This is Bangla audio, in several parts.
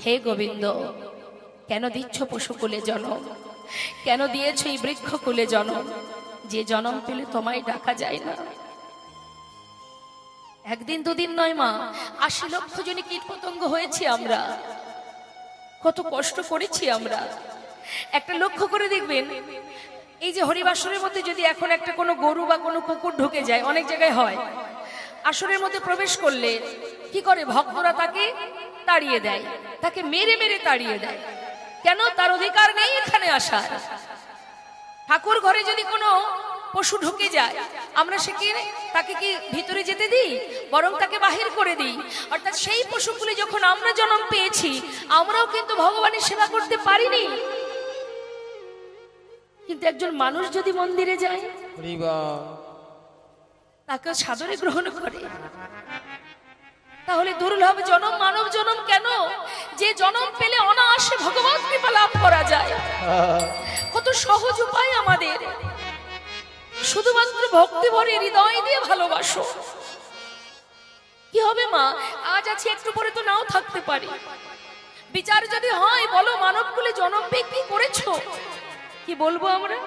হে গোবিন্দ, কেন দিচ্ছ পশুকুলে জনম? কেন দিয়েছ এই বৃক্ষকুলে জনম? যে জনম পেলে তোমায় ডাকা যায় না। একদিন দুদিন নয় মা, ৮০ লক্ষ জনই কীটপতঙ্গ হয়েছি আমরা। কত কষ্ট করেছি আমরা। একটা লক্ষ্য করে দেখবেন, এই যে হরিবাসরের মধ্যে যদি এখন একটা কোনো গরু বা কোনো কুকুর ঢুকে যায়, অনেক জায়গায় হয়, আসরের মধ্যে প্রবেশ করলে কি করে ভক্তরা তাকে তাড়িয়ে দেয়, তাকে মেরে মেরে তাড়িয়ে দেয়। কেন? তার অধিকার নেই এখানে আসার। ঠাকুর ঘরে যদি কোনো পশু ঢুকে যায়, আমরা তাকে কি ভিতরে যেতে দিই? বরং তাকে বাহির করে দিই। অর্থাৎ সেই পশুগুলি যখন আমরা জন্ম পেয়েছি, আমরাও কিন্তু ভগবানের সেবা করতে পারিনি। কিন্তু একজন মানুষ যদি মন্দিরে যায়, তাকে সাদরে গ্রহণ করে। তাহলে দুর্লভ জনম মানব জনম কেন? যে জনম পেলে অনায়াসে ভগবান কৃপা লাভ করা যায়। কত সহজ উপায় আমাদের। শুধুমাত্র ভক্তি ভরে হৃদয় দিয়ে ভালোবাসো। কি হবে মা? আজ আছি, একটু পরে তো নাও থাকতে পারি। বিচার যদি হয়, বলো মানব কুলে জনম পেয়ে কি করেছো? কি বলবো আমরা?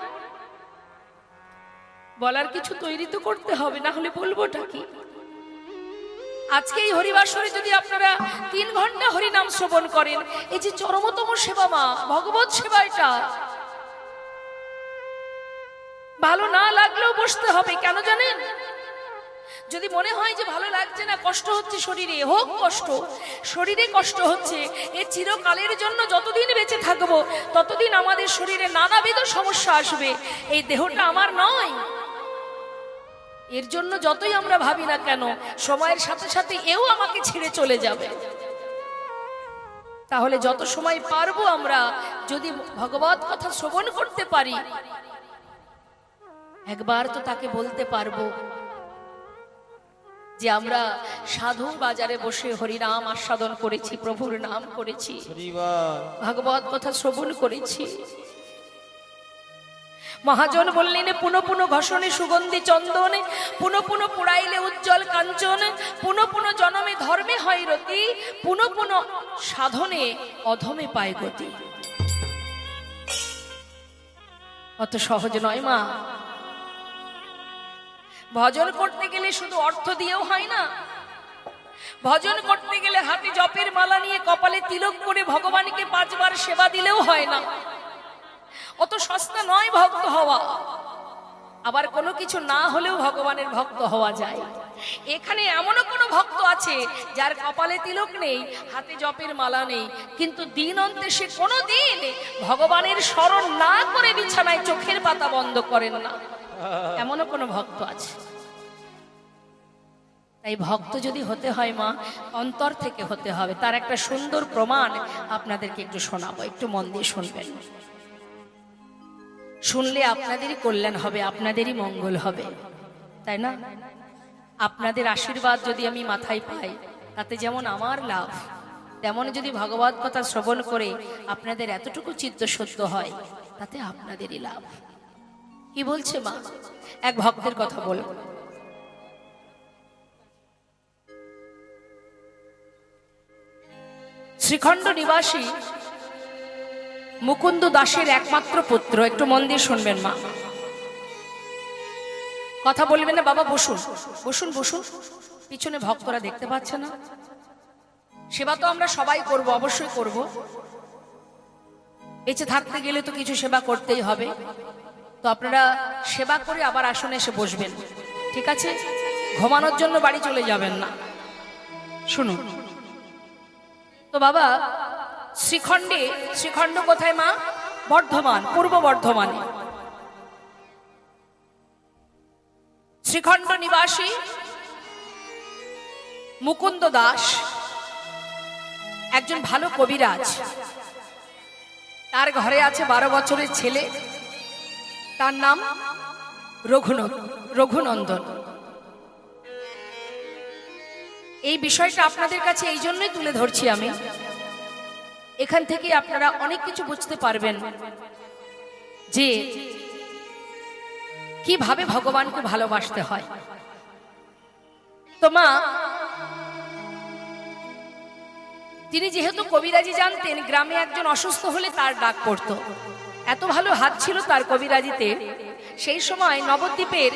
বলার কিছু তৈরি তো করতে হবে, না হলে বলবোটা কি? আজকে এই হরিবাসরে যদি আপনারা ৩ ঘন্টা হরিনাম শ্রবণ করেন, এই যে চরমতম সেবা মা, ভগবত সেবা, এটা ভালো না লাগলেও বসতে হবে। কেন জানেন? যদি মনে হয় যে ভালো লাগছে না, কষ্ট হচ্ছে শরীরে, হোক কষ্ট। শরীরে কষ্ট হচ্ছে, এ চিরকালের জন্য যতদিন বেঁচে থাকবো ততদিন আমাদের শরীরে নানাবিধ সমস্যা আসবে। এই দেহটা আমার নয়। এর জন্য যতই আমরা ভাবি না কেন, সময়ের সাথে সাথে এও আমাকে ছেড়ে চলে যাবে। তাহলে যত সময় পারবো আমরা যদি ভগবত কথা শ্রবণ করতে পারি, একবার তো তাকে বলতে পারবো যে আমরা সাধুর বাজারে বসে হরিনাম আস্বাদন করেছি, প্রভুর নাম করেছি, ভাগবত কথা শ্রবণ করেছি। মহাজন বললেন, পুনঃ পুনঃ ঘষণে সুগন্ধি চন্দনে, পুনঃ পুনঃ পুড়াইলে উজ্জ্বল কাঞ্চন, পুনঃ পুনঃ জনমে ধর্মে হয় রতি, পুনঃ পুনঃ সাধনে অধমে পায় গতি। অত সহজ নয় মা। ভজন করতে গেলে শুধু অর্থ দিয়েও হয় না। ভজন করতে গেলে হাতে জপের মালা নিয়ে কপালে তিলক করে ভগবানকে ৫ বার সেবা দিলেও হয় না। অত সস্তা নয় ভক্ত হওয়া। আবার কোনো কিছু না হলেও ভগবানের ভক্ত হওয়া যায়। এখানে এমনও কোনো ভক্ত আছে যার কপালে তিলক নেই, হাতে জপের মালা নেই, কিন্তু দিন অন্তে সে কোনো দিন ভগবানের স্মরণ না করে বিছানায় চোখের পাতা বন্ধ করেন না। এমনও কোনো ভক্ত আছে। তাই ভক্ত যদি হতে হয় মা, অন্তর থেকে হতে হবে। তার একটা সুন্দর প্রমাণ আপনাদেরকে একটু শোনাবো, একটু মন দিয়ে শুনবেন। শুনলে আপনাদেরই কল্যাণ হবে, আপনাদেরই মঙ্গল হবে, তাই না? আপনাদের আশীর্বাদ যদি আমি মাথায় পাই, তাতে যেমন আমার লাভ, তেমন যদি ভগবত কথা শ্রবণ করে আপনাদের এতটুকু চিত্ত শুদ্ধ হয়, তাতে আপনাদেরই লাভ। কি বলছে মা? এক ভক্তের কথা বলব। শ্রীখণ্ড নিবাসী মুকুন্দ দাসের একমাত্র পুত্র। একটু মন দিয়ে শুনবেন মা, কথা বলবেন না। বাবা বসুন, বসুন, বসুন। পিছনে ভক্তরা দেখতে পাচ্ছে না? সেবা তো আমরা সবাই করব, অবশ্যই করব। বেঁচে থাকতে গেলে তো কিছু সেবা করতেই হবে। তো আপনারা সেবা করে আবার আসনে এসে বসবেন, ঠিক আছে? ঘুমানোর জন্য বাড়ি চলে যাবেন না। শুনুন তো বাবা, শ্রীখণ্ড কোথায় মা? বর্ধমান, পূর্ব বর্ধমানে। শ্রীখণ্ড নিবাসী মুকুন্দ দাস একজন ভালো কবিরাজ। তার ঘরে আছে 12 বছরের ছেলে, তার নাম রঘুনন্দন। এই বিষয়টা আপনাদের কাছে এই জন্যই তুলে ধরছি আমি। এখান থেকে আপনারা অনেক কিছু বুঝতে পারবেন যে কিভাবে ভগবানকে ভালোবাসতে হয়। তো মা, তিনি যেহেতু কবিরাজি জানতেন, গ্রামে একজন অসুস্থ হলে তার ডাক পড়তো। এত ভালো হাত ছিল তার কবিরাজিতে। সেই সময় নবদ্বীপের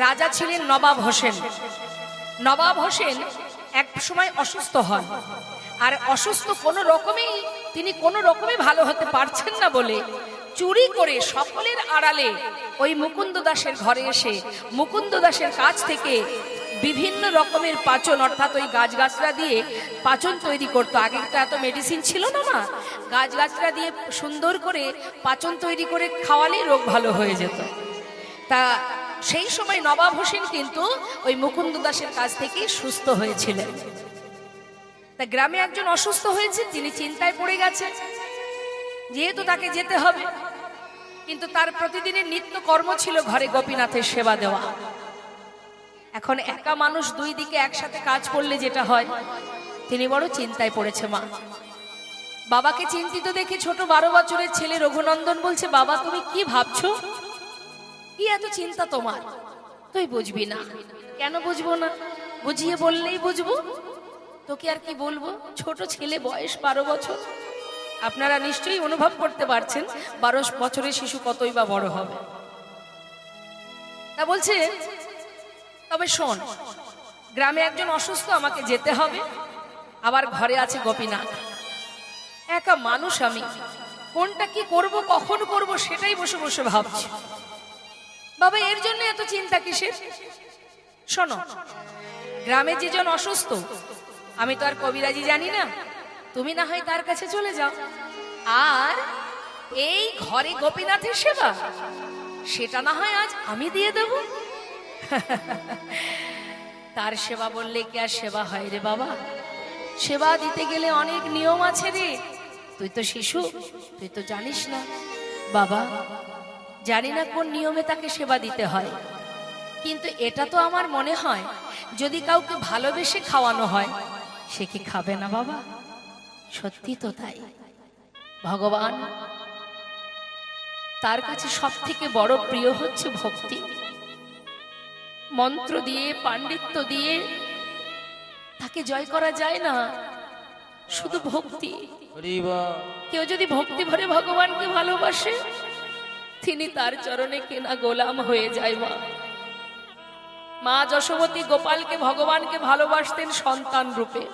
রাজা ছিলেন নবাব হোসেন। নবাব হোসেন এক সময় অসুস্থ হন, আর অসুস্থ তিনি কোনো রকমে ভালো হতে পারছেন না বলে চুরি করে সকলের আড়ালে ওই মুকুন্দ দাসের ঘরে এসে মুকুন্দ দাসের কাছ থেকে বিভিন্ন রকমের পাচন, অর্থাৎ ওই গাছগাছরা দিয়ে পাচন তৈরি করতো। আগে তো এত মেডিসিন ছিল না, গাছগাছরা দিয়ে সুন্দর করে পাচন তৈরি করে খাওয়ালে রোগ ভালো হয়ে যেত। তা সেই সময় নবাব হোসেন কিন্তু ওই মুকুন্দ দাসের কাছ থেকেই সুস্থ হয়েছিলেন। তা গ্রামে একজন অসুস্থ হয়েছে, তিনি চিন্তায় পড়ে গেছেন, যেহেতু তাকে যেতে হবে। কিন্তু তার প্রতিদিনের নিত্য কর্ম ছিল ঘরে গোপীনাথের সেবা দেওয়া। এখন একা মানুষ দুই দিকে একসাথে কাজ করলে যেটা হয়, তিনি বড় চিন্তায় পড়েছে। মা বাবাকে চিন্তিত দেখে ছোট 12 বছরের ছেলে রঘুনন্দন বলছে, বাবা তুমি কি ভাবছো? কি এত চিন্তা তোমার? তুই বুঝবি না। কেন বুঝবো না? বুঝিয়ে বললেই বুঝবো। তোকে আর কি বলবো, ছোট ছেলে, বয়স 12 বছর। আপনারা নিশ্চয়ই অনুভব করতে পারছেন 12 বছরের শিশু কতই বা বড় হবে। তা বলছে, তবে শোন, গ্রামে একজন অসুস্থ, আমাকে যেতে হবে, আবার ঘরে আছে গোপীনাথ, একা মানুষ আমি, কোনটা কি করব, কখন করব, সেটাই বসে বসে ভাবছি। বাবা এর জন্য এত চিন্তা কিসের? শোনো, গ্রামে যেজন অসুস্থ, আমি তো আর কবিরাজি জানি না, তুমি না হয় তার কাছে চলে যাও, আর এই ঘরে গোপীনাথের সেবা, সেটা না হয় আজ আমি দিয়ে দেব। তার সেবা বললে কি আর সেবা হয় রে বাবা? সেবা দিতে গেলে অনেক নিয়ম আছে রে। তুই তো শিশু, তুই তো জানিস না। বাবা জানি না কোন নিয়মে তাকে সেবা দিতে হয়, কিন্তু এটা তো আমার মনে হয় যদি কাউকে ভালোবেসে খাওয়ানো হয়, সে কি খাবে না বাবা? সত্যি তো তাই। ভগবান, তার কাছে সব থেকে বড় প্রিয় হচ্ছে ভক্তি। মন্ত্র দিয়ে, পাণ্ডিত্য দিয়ে তাকে জয় করা যায় না, শুধু ভক্তি। কেউ যদি ভক্তি ভরে ভগবানকে ভালোবাসে, তিনি তার চরণে কেনা গোলাম হয়ে যায়। মা যশোমতী গোপালকে, ভগবানকে ভালোবাসতেন সন্তান রূপে।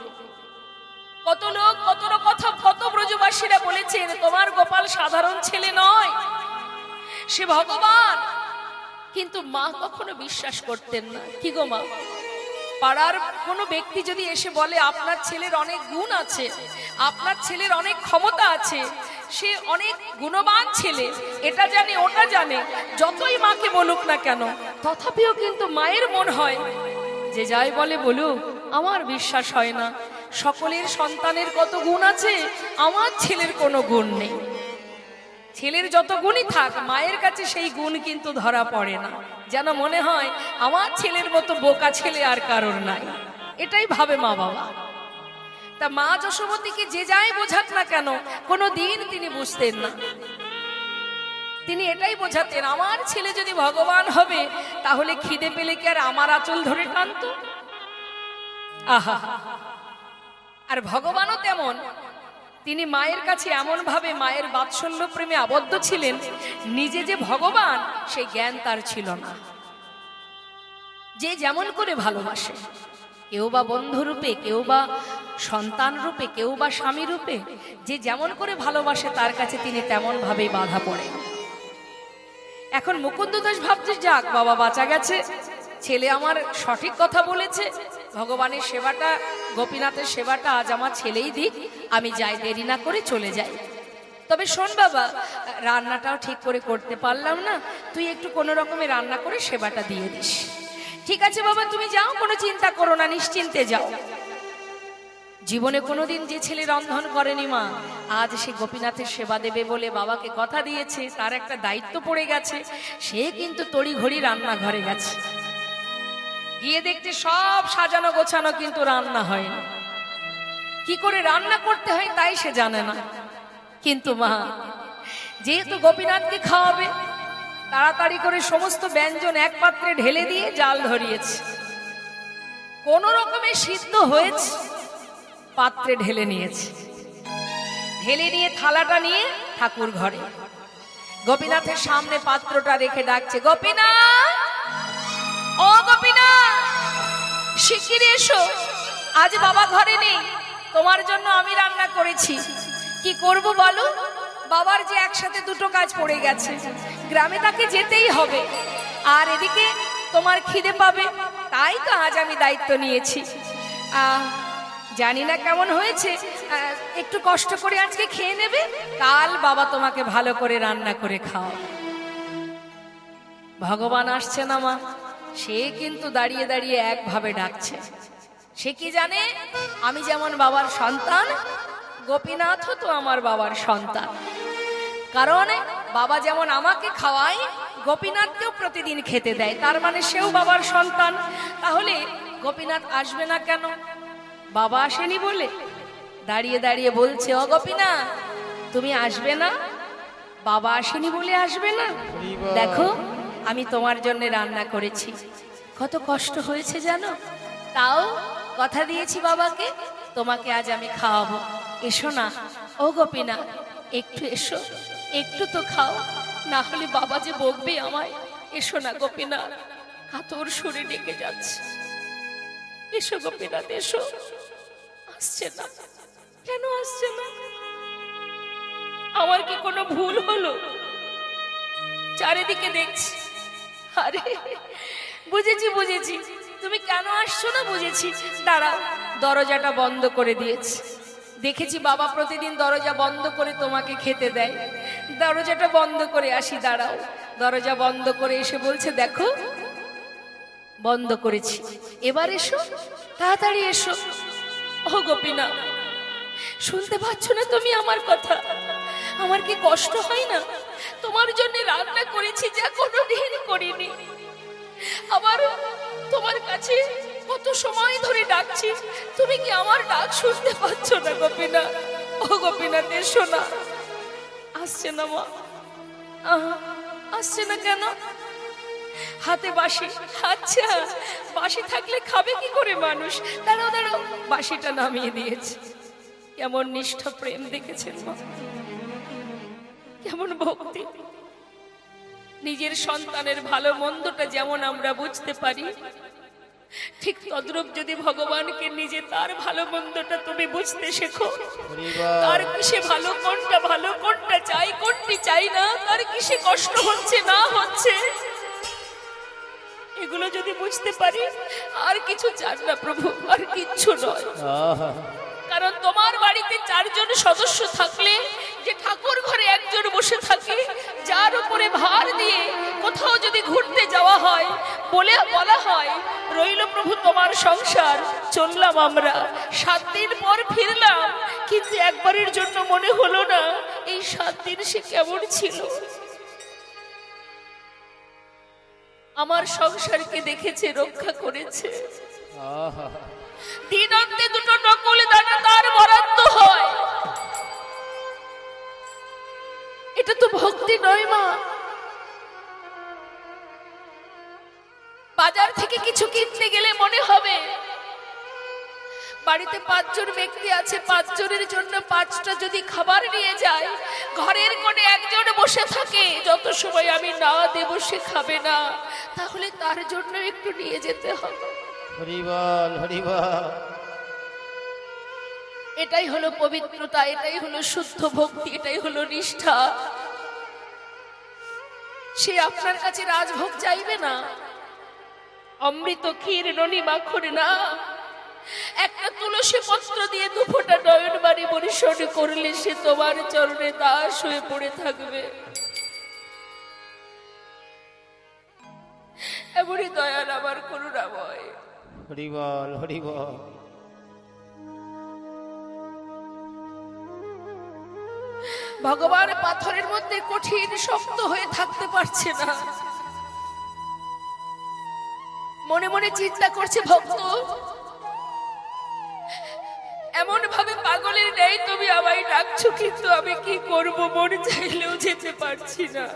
কত লোক, কত কথা, কত ব্রজবাসীরা বলেছেন তোমার গোপাল সাধারণ ছেলে নয়, সে ভগবান। কিন্তু মা কখনো বিশ্বাস করতেন না। কি গো মা, পাড়ার কোনো ব্যক্তি যদি এসে বলে আপনার ছেলের অনেক গুণ আছে, আপনার ছেলের অনেক ক্ষমতা আছে, সে অনেক গুণবান ছেলে, এটা জানে ওটা জানে, যতই মাকে বলুক না কেন, তথাপিও কিন্তু মায়ের মন হয় যে যাই বলে বলুক, আমার বিশ্বাস হয় না। সকলের সন্তানের কত গুণ আছে, আমার ছেলের কোনো গুণ নেই। ছেলের যত গুণই থাক, মায়ের কাছে সেই গুণ কিন্তু ধরা পড়ে না। যেন মনে হয় আমার ছেলের মতো বোকা ছেলে আর কারোর নাই, এটাই ভাবে মা বাবা। তা মা যশোমতীকে যে যাই বোঝাক না কেন, কোনো দিন তিনি বুঝতেন না। তিনি এটাই বোঝাতেন, আমার ছেলে যদি ভগবান হবে, তাহলে খিদে পেলে কি আর আমার আঁচল ধরে টানতো? আহা, আর ভগবানও তেমন। তিনি মায়ের কাছে এমন ভাবে মায়ের বাৎসল্য প্রেমে আবদ্ধ ছিলেন, নিজে যে ভগবান সেই জ্ঞান তার ছিল না। যে যেমন করে ভালোবাসে, কেউ বা বন্ধু রূপে, কেউ বা সন্তান রূপে, কেউ বা স্বামী রূপে, যে যেমন করে ভালোবাসে তার কাছে তিনি তেমন ভাবেই বাধা পড়ে। এখন মুকুন্দ দাস ভাবছে, যাক বাবা বাঁচা গেছে, ছেলে আমার সঠিক কথা বলেছে, ভগবানের সেবাটা, গোপীনাথের সেবাটা আজ আমার ছেলেই দিক, আমি যাই, দেরি না করে চলে যাই। তবে শোন বাবা, রান্নাটাও ঠিক করে করতে পারলাম না, তুই একটু কোনো রকমে রান্না করে সেবাটা দিয়ে দিস। ঠিক আছে বাবা, তুমি যাও, কোনো চিন্তা করো না, নিশ্চিন্তে যাও। জীবনে কোনোদিন যে ছেলে রন্ধন করেনি মা, আজ সে গোপীনাথের সেবা দেবে বলে বাবাকে কথা দিয়েছে, তার একটা দায়িত্ব পড়ে গেছে, সে কিন্তু তড়িঘড়ি রান্নাঘরে গেছে। গিয়ে দেখতে সব সাজানো গোছানো, কিন্তু রান্না হয় না। কি করে রান্না করতে হয় তাই সে জানে না। কিন্তু মা যেহেতু গোপীনাথকে খাওয়াবে, তাড়াতাড়ি করে সমস্ত ব্যঞ্জন এক পাত্রে ঢেলে দিয়ে জাল ধরিয়েছে। কোন রকমে সিদ্ধ হয়েছে, পাত্রে ঢেলে নিয়েছে, ঢেলে নিয়ে থালাটা নিয়ে ঠাকুর ঘরে গোপীনাথের সামনে পাত্রটা রেখে ডাকছে, গোপীনাথ, ও গোপীনাথ, শিগগিরি এসো, আজ বাবা ঘরে নেই, তোমার জন্য আমি রান্না করেছি। কি করব বলো, বাবার যে একসাথে দুটো কাজ পড়ে গেছে, গ্রামে তাকে যেতেই হবে, আর এদিকে তোমার খিদে পাবে, তাই তো আজ আমি দায়িত্ব নিয়েছি। জানি না কেমন হয়েছে, একটু কষ্ট করে আজকে খেয়ে নেবে, কাল বাবা তোমাকে ভালো করে রান্না করে খাও। ভগবান আসছে না মা, সে কিন্তু দাঁড়িয়ে দাঁড়িয়ে একভাবে ডাকছে। সে কি জানে আমি যেমন বাবার সন্তান, গোপীনাথও তো আমার বাবার সন্তান। কারণ বাবা যেমন আমাকে খাওয়ায়, গোপীনাথকেও প্রতিদিন খেতে দেয়, তার মানে সেও বাবার সন্তান। তাহলে গোপীনাথ আসবে না কেন? বাবা আসেনি বলে দাঁড়িয়ে দাঁড়িয়ে বলছে, ও গোপীনাথ, তুমি আসবে না? বাবা আসেনি বলে আসবে না? দেখো আমি তোমার জন্য রান্না করেছি, কত কষ্ট হয়েছে জানো, তাও কথা দিয়েছি বাবাকে, তোমাকে আজ আমি খাওয়াবো, এসো না। ও গোপীনাথ, একটু এসো, একটু তো খাও, না হলে বাবা যে বকবে আমায়। এসো না গোপীনাথ, কাতর সুরে ডেকে যাচ্ছে, এসো গোপীনাথ এসো। আসছে না কেন? আসছে না? আমার কি কোনো ভুল হলো? চারিদিকে দেখছি, আরে বুঝেছি বুঝেছি, তুমি কেন আসছো না বুঝেছি। দাঁড়াও, দরজাটা বন্ধ করে দিয়েছি, দেখেছি বাবা প্রতিদিন দরজা বন্ধ করে তোমাকে খেতে দেয়, দরজাটা বন্ধ করে আসি। দাঁড়াও, দরজা বন্ধ করে এসে বলছে, দেখো বন্ধ করেছি, এবার এসো, তাড়াতাড়ি এসো। ও গোপীনাথ, শুনতে পাচ্ছ না তুমি আমার কথা? আমার কি কষ্ট হয় না? তোমার জন্য রান্না করেছি যা কোনোদিন করিনি, আবার তোমার কাছে কত সময় ধরে ডাকছি, তুমি কি আমার ডাক শুনতে পাচ্ছ না গোপীনাথ? ও গোপীনাথ এসো না। আসছে না মা, আসছে না কেন? হাতে বাঁশি, আচ্ছা বাঁশি থাকলে খাবে কি করে মানুষ? দাঁড়াও দাঁড়াও, বাঁশিটা নামিয়ে দিয়েছে। কেমন নিষ্ঠ প্রেম দেখেছেন মা, কেমন ভক্তি। নিজের সন্তানের ভালো মন্দটা যেমন আমরা বুঝতে পারি, ঠিক তদ্রূপ যদি ভগবানকে নিজে তার ভালো মন্দটা তুমি বুঝতে শেখো, তার কিসে ভালো কোনটা চাই কোনটি চাই না, তার কিসে কষ্ট হচ্ছে না হচ্ছে, এগুলো যদি বুঝতে পারি, আর কিছু চান না প্রভু, আর কিচ্ছু নয়। কারণ তোমার বাড়িতে 4 জন সদস্য থাকলে যে ঠাকুর ঘরে একজন বসে থাকে, যার উপরে ভার দিয়ে কোথাও যদি ঘুরতে যাওয়া হয়, বলা হয়, রইল প্রভু তোমার সংসার, চললাম আমরা, 7 দিন পর ফিরলাম, কিন্তু একবারের জন্য মনে হলো না এই 7 দিন সে কেমন ছিল। আমার সংসারকে দেখেছে, রক্ষা করেছে। দিন অন্তে 2টো নকল দানা তার বরাদ্দ হয়, এটা তো ভক্তি নয় মা। বাজার থেকে কিছু কিনতে গেলে মনে হবে বাড়িতে 5 জন ব্যক্তি আছে, 5 জনের জন্য 5টা যদি খাবার নিয়ে যায়, ঘরের কোণে একজন বসে থাকে, যত সময় আমি না দেব সে খাবে না, তাহলে তার জন্য একটু নিয়ে যেতে হবে। হরি বল, হরি বল। এটাই হলো পবিত্রতা, এটাই হলো শুদ্ধ ভক্তি, এটাই হলো নিষ্ঠা। সে আপনার কাছে রাজভোগ চাইবে না, অমৃত ক্ষীর ননি মাখন না, একটা তুলসী পত্র দিয়ে 2 ফোঁটা নয়ন বাড়ি পরিশোধ করলে সে তোমার চরণে দাস হয়ে পড়ে থাকবে। এমনই দয়াল আমার করুণাময়। হরি বল, হরি বল। ভগবান পাথরের মধ্যে কঠিন শক্ত হয়ে থাকতে পারছে না, মনে মনে চিন্তা করছে, ভক্ত এমন ভাবে পাগলের ন্যায় তুমি আমায় ডাকছো, কিন্তু আমি কি করব, মন চাইলেও যেতে পারছি না।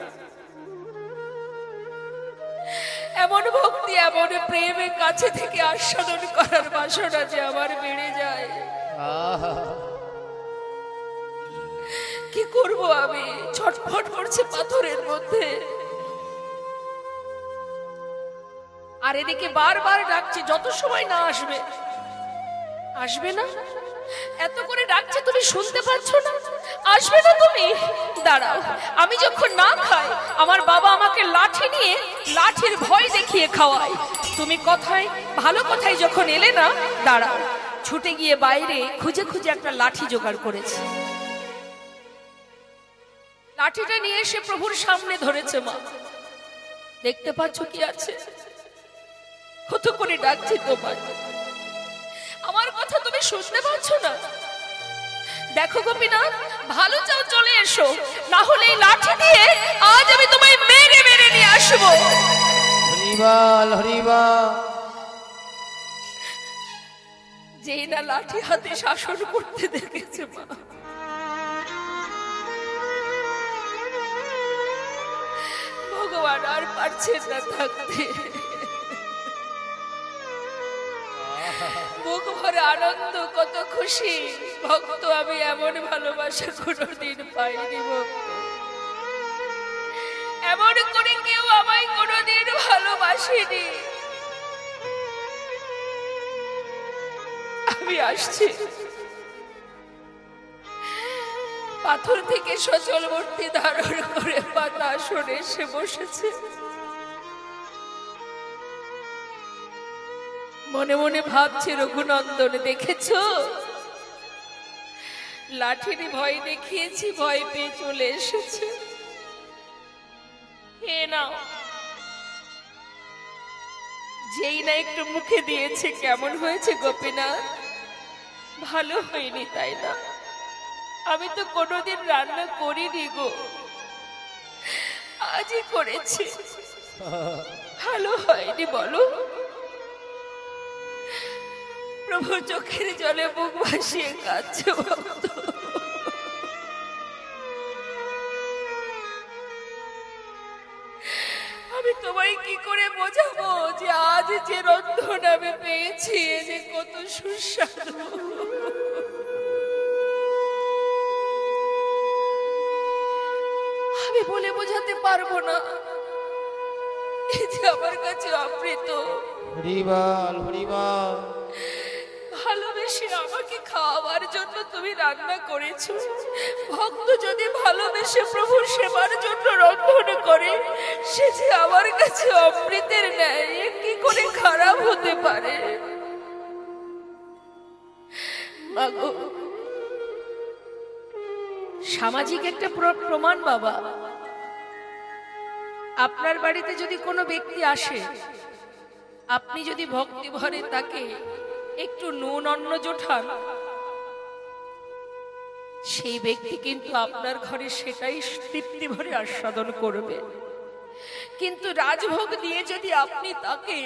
এমন ভক্তি, এমন প্রেমের কাছে থেকে আস্বাদন করার বাসনা যে আমার বেড়ে যায়। কি করব আমি, ছটফট করছে পাথরের মধ্যে। আর এদিকে বারবার ডাকছে, যত সময় না আসবে। আসবে না, এত করে ডাকছে, তুমি শুনতে পাচ্ছ না? আসবে না তুমি? দাঁড়াও, আমি যখন না খাই, আমার বাবা আমাকে লাঠি নিয়ে লাঠির ভয় দেখিয়ে খাওয়ায়। তুমি কথায় ভালো কথায় যখন এলে না, দাঁড়াও, ছুটে গিয়ে বাইরে খুঁজে খুঁজে একটা লাঠি জোগাড় করেছে। লাঠিটা নিয়ে এসে প্রভুর সামনে ধরেছে। মা, দেখতে পাচ্ছ কি আছে? কত করে ডাকছি তোমার, আমার কথা তুমি শুনতে পাচ্ছ না? দেখো গোপীনাথ, ভালো চাও চলে এসো, না হলে এই লাঠি দিয়ে আজ আমি তোমায় মেরে মেরে নিয়ে আসবো। হরিবল হরিবল। যেই না লাঠি হাতে শাসন করতে দেখেছে মা, ভগবান আর পারছেন না থাকতে। বুক ভরে আনন্দ, কত খুশি। ভক্ত, আমি এমন ভালোবাসা কোনোদিন পাইনি ভক্ত, এমন করে কেউ আমায় কোনোদিন ভালোবাসেনি। আমি আসছি। পাথর থেকে সচল মূর্তি ধারণ করে পাতা আসনে এসে বসেছে। মনে মনে ভাবছে, রঘুনন্দন দেখেছো, লাঠির ভয় দেখিয়েছি, ভয় পেয়ে চলে এসেছে। হে না, যেই না একটু মুখে দিয়েছে, কেমন হয়েছে গোপীনাথ? ভালো হয়নি তাই না? আমি তো কোনোদিন রান্না করিনি গো, আজই করেছি। ভালো হয়নি বলো? প্রভু চোখের জলে বুক ভাসিয়ে কাঁদছে ভক্ত। আমি তোমায় কি করে বোঝাবো যে আজ যে রন্ধন আমি পেয়েছি, যে কত সুস্বাদু। আমি বলে বোঝাতে পারবো না, এই যে আমার কাছে অমৃত। হরিবল হরিবল। ভালোবেসে আমাকে খাওয়াবার জন্য তুমি রান্না করেছো। ভক্ত যদি ভালোবেসে প্রভুর সেবার জন্য রন্ধন করে, সে যে আমার কাছে অমৃতের ন্যায়, কি করে খারাপ হতে পারে? মাগো, সামাজিক একটা প্রমাণ বাবা। আপনার বাড়িতে যদি কোনো ব্যক্তি আসে, আপনি যদি ভক্তি ভরে তাকে একটু নুন অন্ন জোঠান, সেই ব্যক্তি কিন্তু আপনার ঘরে সেটাই তৃপ্তি ভরে আস্বাদন করবে। কিন্তু রাজভোগ দিয়ে যদি আপনি তাকে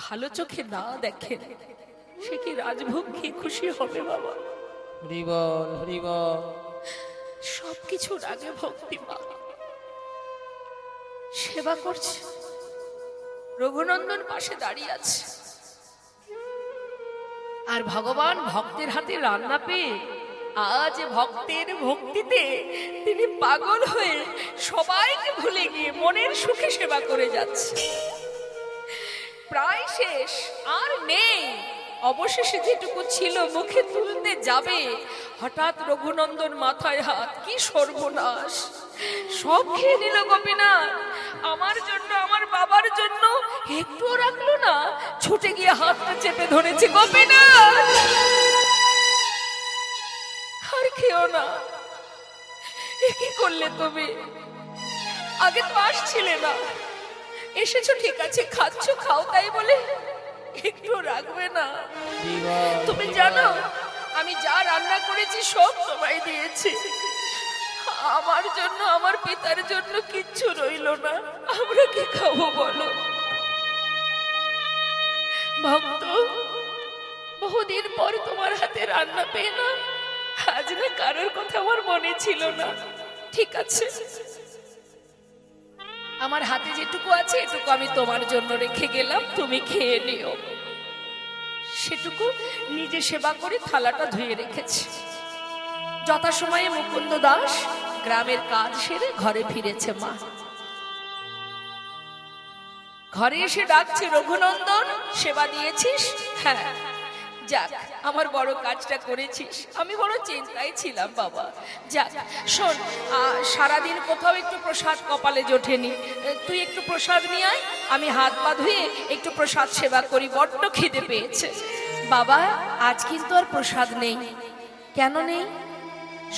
ভালো চোখে না দেখেন, সে কি রাজভোগ খেয়ে খুশি হবে বাবা? হরিবল হরিবল। সবকিছুর আগে ভক্তি। মা সেবা করছে, রঘুনন্দন পাশে দাঁড়িয়ে আছে, আর ভগবান ভক্তের হাতে রান্না পেয়ে আজ ভক্তের ভক্তিতে তিনি পাগল হয়ে সবাইকে ভুলে গিয়ে মনের সুখে সেবা করে যাচ্ছে। প্রায় শেষ, আর নেই, অবশেষে যেটুকু ছিল মুখে তুলতে যাবে, হঠাৎ রঘুনন্দন মাথায় হাত। কি সর্বনাশ, সব খেয়ে নিল গোপীনাথ। আমার জন্য, আমার বাবার জন্য একটুও রাখলো না। ছুটে গিয়ে হাতটা চেপে ধরেছে, গোপীনাথ আর খেও না। কি করলে তুমি? আগে তো আসছিলে না, এসেছো ঠিক আছে, খাচ্ছ, খাও, তাই বলে একটু রাখবে না? তুমি জানো আমি যা রান্না করেছি সব তোমায় দিয়েছি। আমার জন্য, আমার পিতার জন্য কিচ্ছু রইল না। আমরা কি খাবো বলো? ভক্ত, বহুদিন পর তোমার হাতে রান্না পেয়ে না, আজ না কারোর কথা আমার মনে ছিল না। ঠিক আছে, আমার হাতে যেটুকু আছে এটুকু আমি তোমার জন্য রেখে গেলাম, তুমি খেয়ে নিও। সেটুকু নিজে সেবা করে থালাটা ধুয়ে রেখেছে। যথাসময়ে মুকুন্দ দাস গ্রামের কাজ সেরে ঘরে ফিরেছে মা। ঘরে এসে ডাকছে, রঘুনন্দন সেবা দিয়েছিস? হ্যাঁ। যাক, আমার বড় কাজটা করেছিস, আমি বড় চিন্তায় ছিলাম বাবা। যাক শোন, সারাদিন কোথাও একটু প্রসাদ কপালে জোটেনি, তুই একটু প্রসাদ নিয়ে আয়, আমি হাত পা ধুয়ে একটু প্রসাদ সেবা করি, বড্ড খিদে পেয়েছে। বাবা আজ কিন্তু আর প্রসাদ নেই। কেন নেই?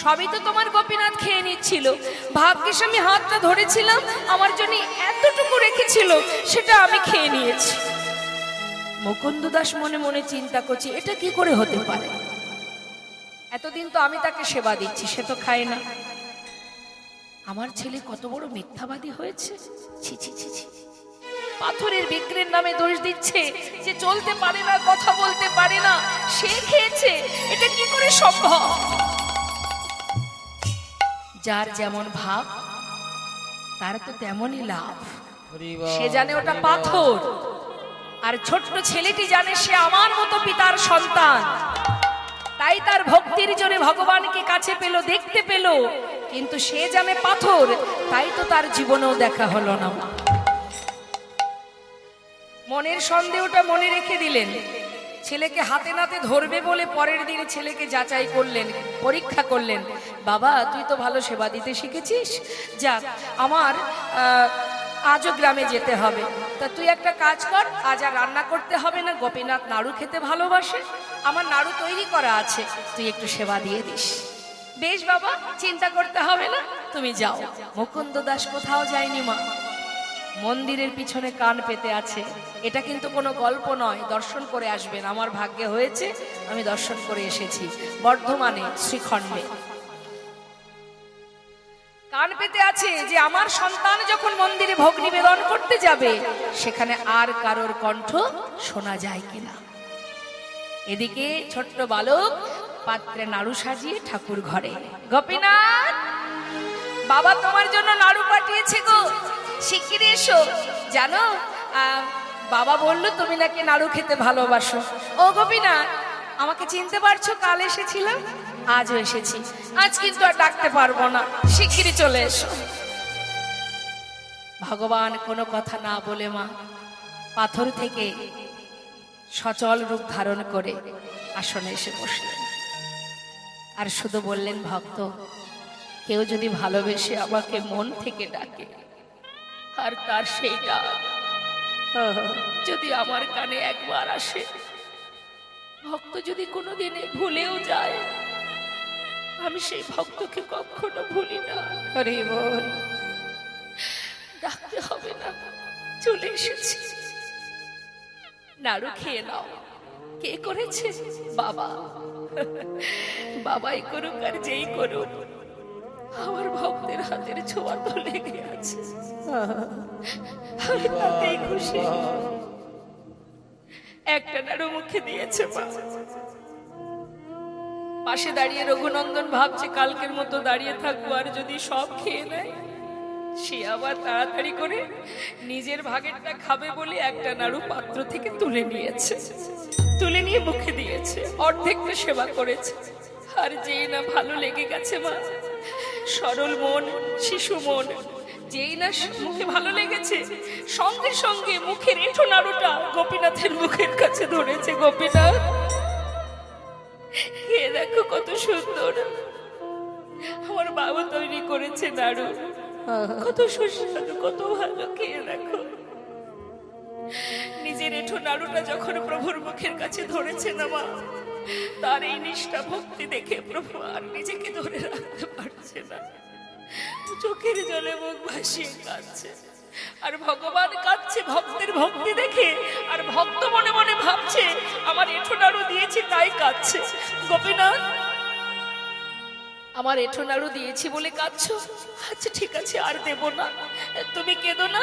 সবই তো তোমার গোপীনাথ খেয়ে নিচ্ছিল। ভাগ্যিস আমি হাতটা ধরেছিলাম, আমার জন্য এতটুকু রেখেছিল, সেটা আমি খেয়ে নিয়েছি। মুকুন্দ দাস মনে মনে চিন্তা করছে, এটা কি করে হতে পারে? এতদিন তো আমি তাকে সেবা দিচ্ছি, সে তো খায় না। আমার ছেলে কত বড় মিথ্যাবাদী হয়েছে। ছি ছি ছি ছি। পাথরের বিক্রির নামে দোষ দিচ্ছে, যে চলতে পারে না, কথা বলতে পারে না, সে খেয়েছে। এটা কি করে সম্ভব? যার যেমন ভাব তার তো তেমনই লাভ। সে জানে ওটা পাথর, আর ছোট্ট ছেলেটি জানে সে আমার মতো পিতার সন্তান। তাই তার ভক্তির জোরে ভগবানকে কাছে পেল, দেখতে পেল, কিন্তু সে জানে পাথর, তাই তো তার জীবনেও দেখা হলো না। মনের সন্দেহটা মনে রেখে দিলেন। ছেলেকে হাতে নাতে ধরবে বলে পরের দিন ছেলেকে যাচাই করলেন, পরীক্ষা করলেন। বাবা তুই তো ভালো সেবা দিতে শিখেছিস, যাক আমার আজও গ্রামে যেতে হবে, তা তুই একটা কাজ কর, আজ আর রান্না করতে হবে না, গোপীনাথ নাড়ু খেতে ভালোবাসে, আমার নাড়ু তৈরি করা আছে, তুই একটু সেবা দিয়ে দিস। বেশ বাবা, চিন্তা করতে হবে না, তুমি যাও। মুকুন্দ দাস কোথাও যায়নি মা, মন্দিরের পিছনে কান পেতে আছে। এটা কিন্তু কোনো গল্প নয়, দর্শন করে আসবেন। আমার ভাগ্যে হয়েছে, আমি দর্শন করে এসেছি বর্ধমানে শ্রীখণ্ডে। কান পেতে আছে যে আমার সন্তান যখন মন্দিরে ভোগ নিবেদন করতে যাবে, সেখানে আর কারোর কণ্ঠ শোনা যায় কিনা। এদিকে ছোট্ট বালক পাত্রে নাড়ু সাজিয়ে ঠাকুর ঘরে। গোপীনাথ, বাবা তোমার জন্য নাড়ু পাঠিয়েছে গো, শিগগিরই এসো। জানো বাবা বললো তুমি নাকি নাড়ু খেতে ভালোবাসো। ও গোপীনাথ, আমাকে চিনতে পারছো? কাল এসেছিলাম, আজও এসেছি, আজ কিন্তু আর ডাকতে পারবো না, শিগগিরই চলে এসো। ভগবান কোনো কথা না বলে মা পাথর থেকে সচল রূপ ধারণ করে আসনে এসে বসলেন, আর শুধু বললেন, ভক্ত কেউ যদি ভালোবেসে আমাকে মন থেকে ডাকে, আর তার সেই ডাক যদি আমার কানে একবার আসে, ভক্ত যদি কোনোদিনে ভুলেও যায়, আমি সেই ভক্তকে কখনো ভুলি না। আরে বল, ডাকতে হবে না, চলে এসেছি, নাড়ু খেয়ে নাও। কে করেছে? বাবা। বাবাই করুক আর যেই করুক, আমার ভক্তের হাতের ছোঁয়া তো লেগে আছে, আমি তাতেই খুশি। একটা নাড়ু মুখে দিয়েছে মা। পাশে দাঁড়িয়ে রঘুনন্দন ভাবছে, কালকের মতো দাঁড়িয়ে থাকবো, আর যদি সব খেয়ে নেয়। সে আবার তাড়াতাড়ি করে নিজের ভাগেরটা খাবে বলে একটা নাড়ু পাত্র থেকে তুলে নিয়েছে, তুলে নিয়ে মুখে দিয়েছে, অর্ধেকটা সেবা করেছে। আর যেই না ভালো লেগে গেছে মা, সরল মন, শিশু মন, যেই না মুখে ভালো লেগেছে, সঙ্গে সঙ্গে মুখের এঁঠো নাড়ুটা গোপীনাথের মুখের কাছে ধরেছে। গোপীনাথ, খেয়ে দেখো কত সুন্দর আমার বাবা তৈরি করেছে নাড়ু, কত সুস্বাদু, কত ভালো, খেয়ে দেখো। নিজের এঁঠো নাড়ুটা যখন প্রভুর মুখের কাছে ধরেছে না মা, তার এই নিষ্ঠা ভক্তি দেখে প্রভু আর নিজেকে ধরে রাখতে পারছে না, চোখের জলে মুখ ভাসিয়ে কাঁদছে। আর ভগবান কাঁদছে ভক্তের ভক্তি দেখে, আর ভক্ত মনে মনে ভাবছে আমার এঁঠো নাড়ু দিয়েছি তাই কাঁদছে। গোপীনাথ, আমার এঁঠো নাড়ু দিয়েছি বলে কাঁদছো? আচ্ছা ঠিক আছে, আর দেব না, তুমি কেঁদো না,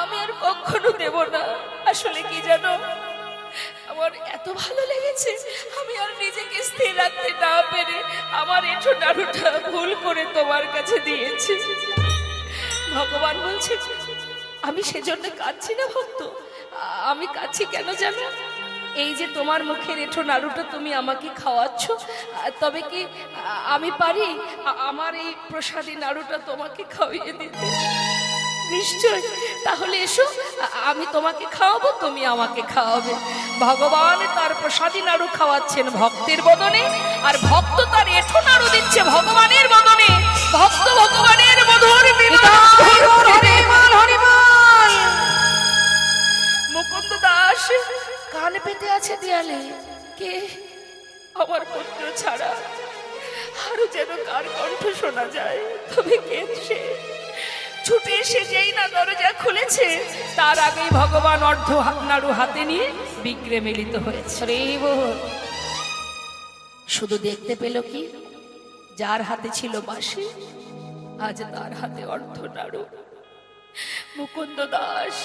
আমি আর কখনো দেব না। আসলে কি জানো, আমার এত ভালো লেগেছে, আমি আর নিজেকে স্থির রাখতে না পেরে আমার এঁঠো নাড়ুটা ভুল করে তোমার কাছে দিয়েছি। ভগবান বলছে আমি সেজন্য কাঁদছি না ভক্ত, আমি কাঁদছি কেন জানো? এই যে তোমার মুখের এঁঠো নাড়ুটা তুমি আমাকে খাওয়াচ্ছ, তবে কি আমি পারি আমার এই প্রসাদী নাড়ুটা তোমাকে খাওয়িয়ে দিতে? নিশ্চয়। তাহলে এসো, আমি তোমাকে খাওয়াবো, তুমি আমাকে খাওয়াবে। ভগবান তার প্রসাদী নাড়ু খাওয়াচ্ছেন ভক্তের বদনে, আর ভক্ত তার এঁঠো নাড়ু দিচ্ছে ভগবানের বদনে। ভক্ত ভগবানের মধুর মুকুন্দ দাস কান পেতে আছে দেয়ালে। কে? আমার পুত্র ছাড়া আরো যেন কার কণ্ঠ শোনা যায়। তবে কে সে? ছুটে এসে যেই না দরজা খুলেছে, তার আগেই ভগবান অর্ধ নাড়ু হাতে নিয়ে বিগ্রে মিলিত হয়েছে। শুধু দেখতে পেল কি, যার হাতে ছিল বাঁশি, আজ তার হাতে অর্ধ নাড়ু। মুকুন্দ দাস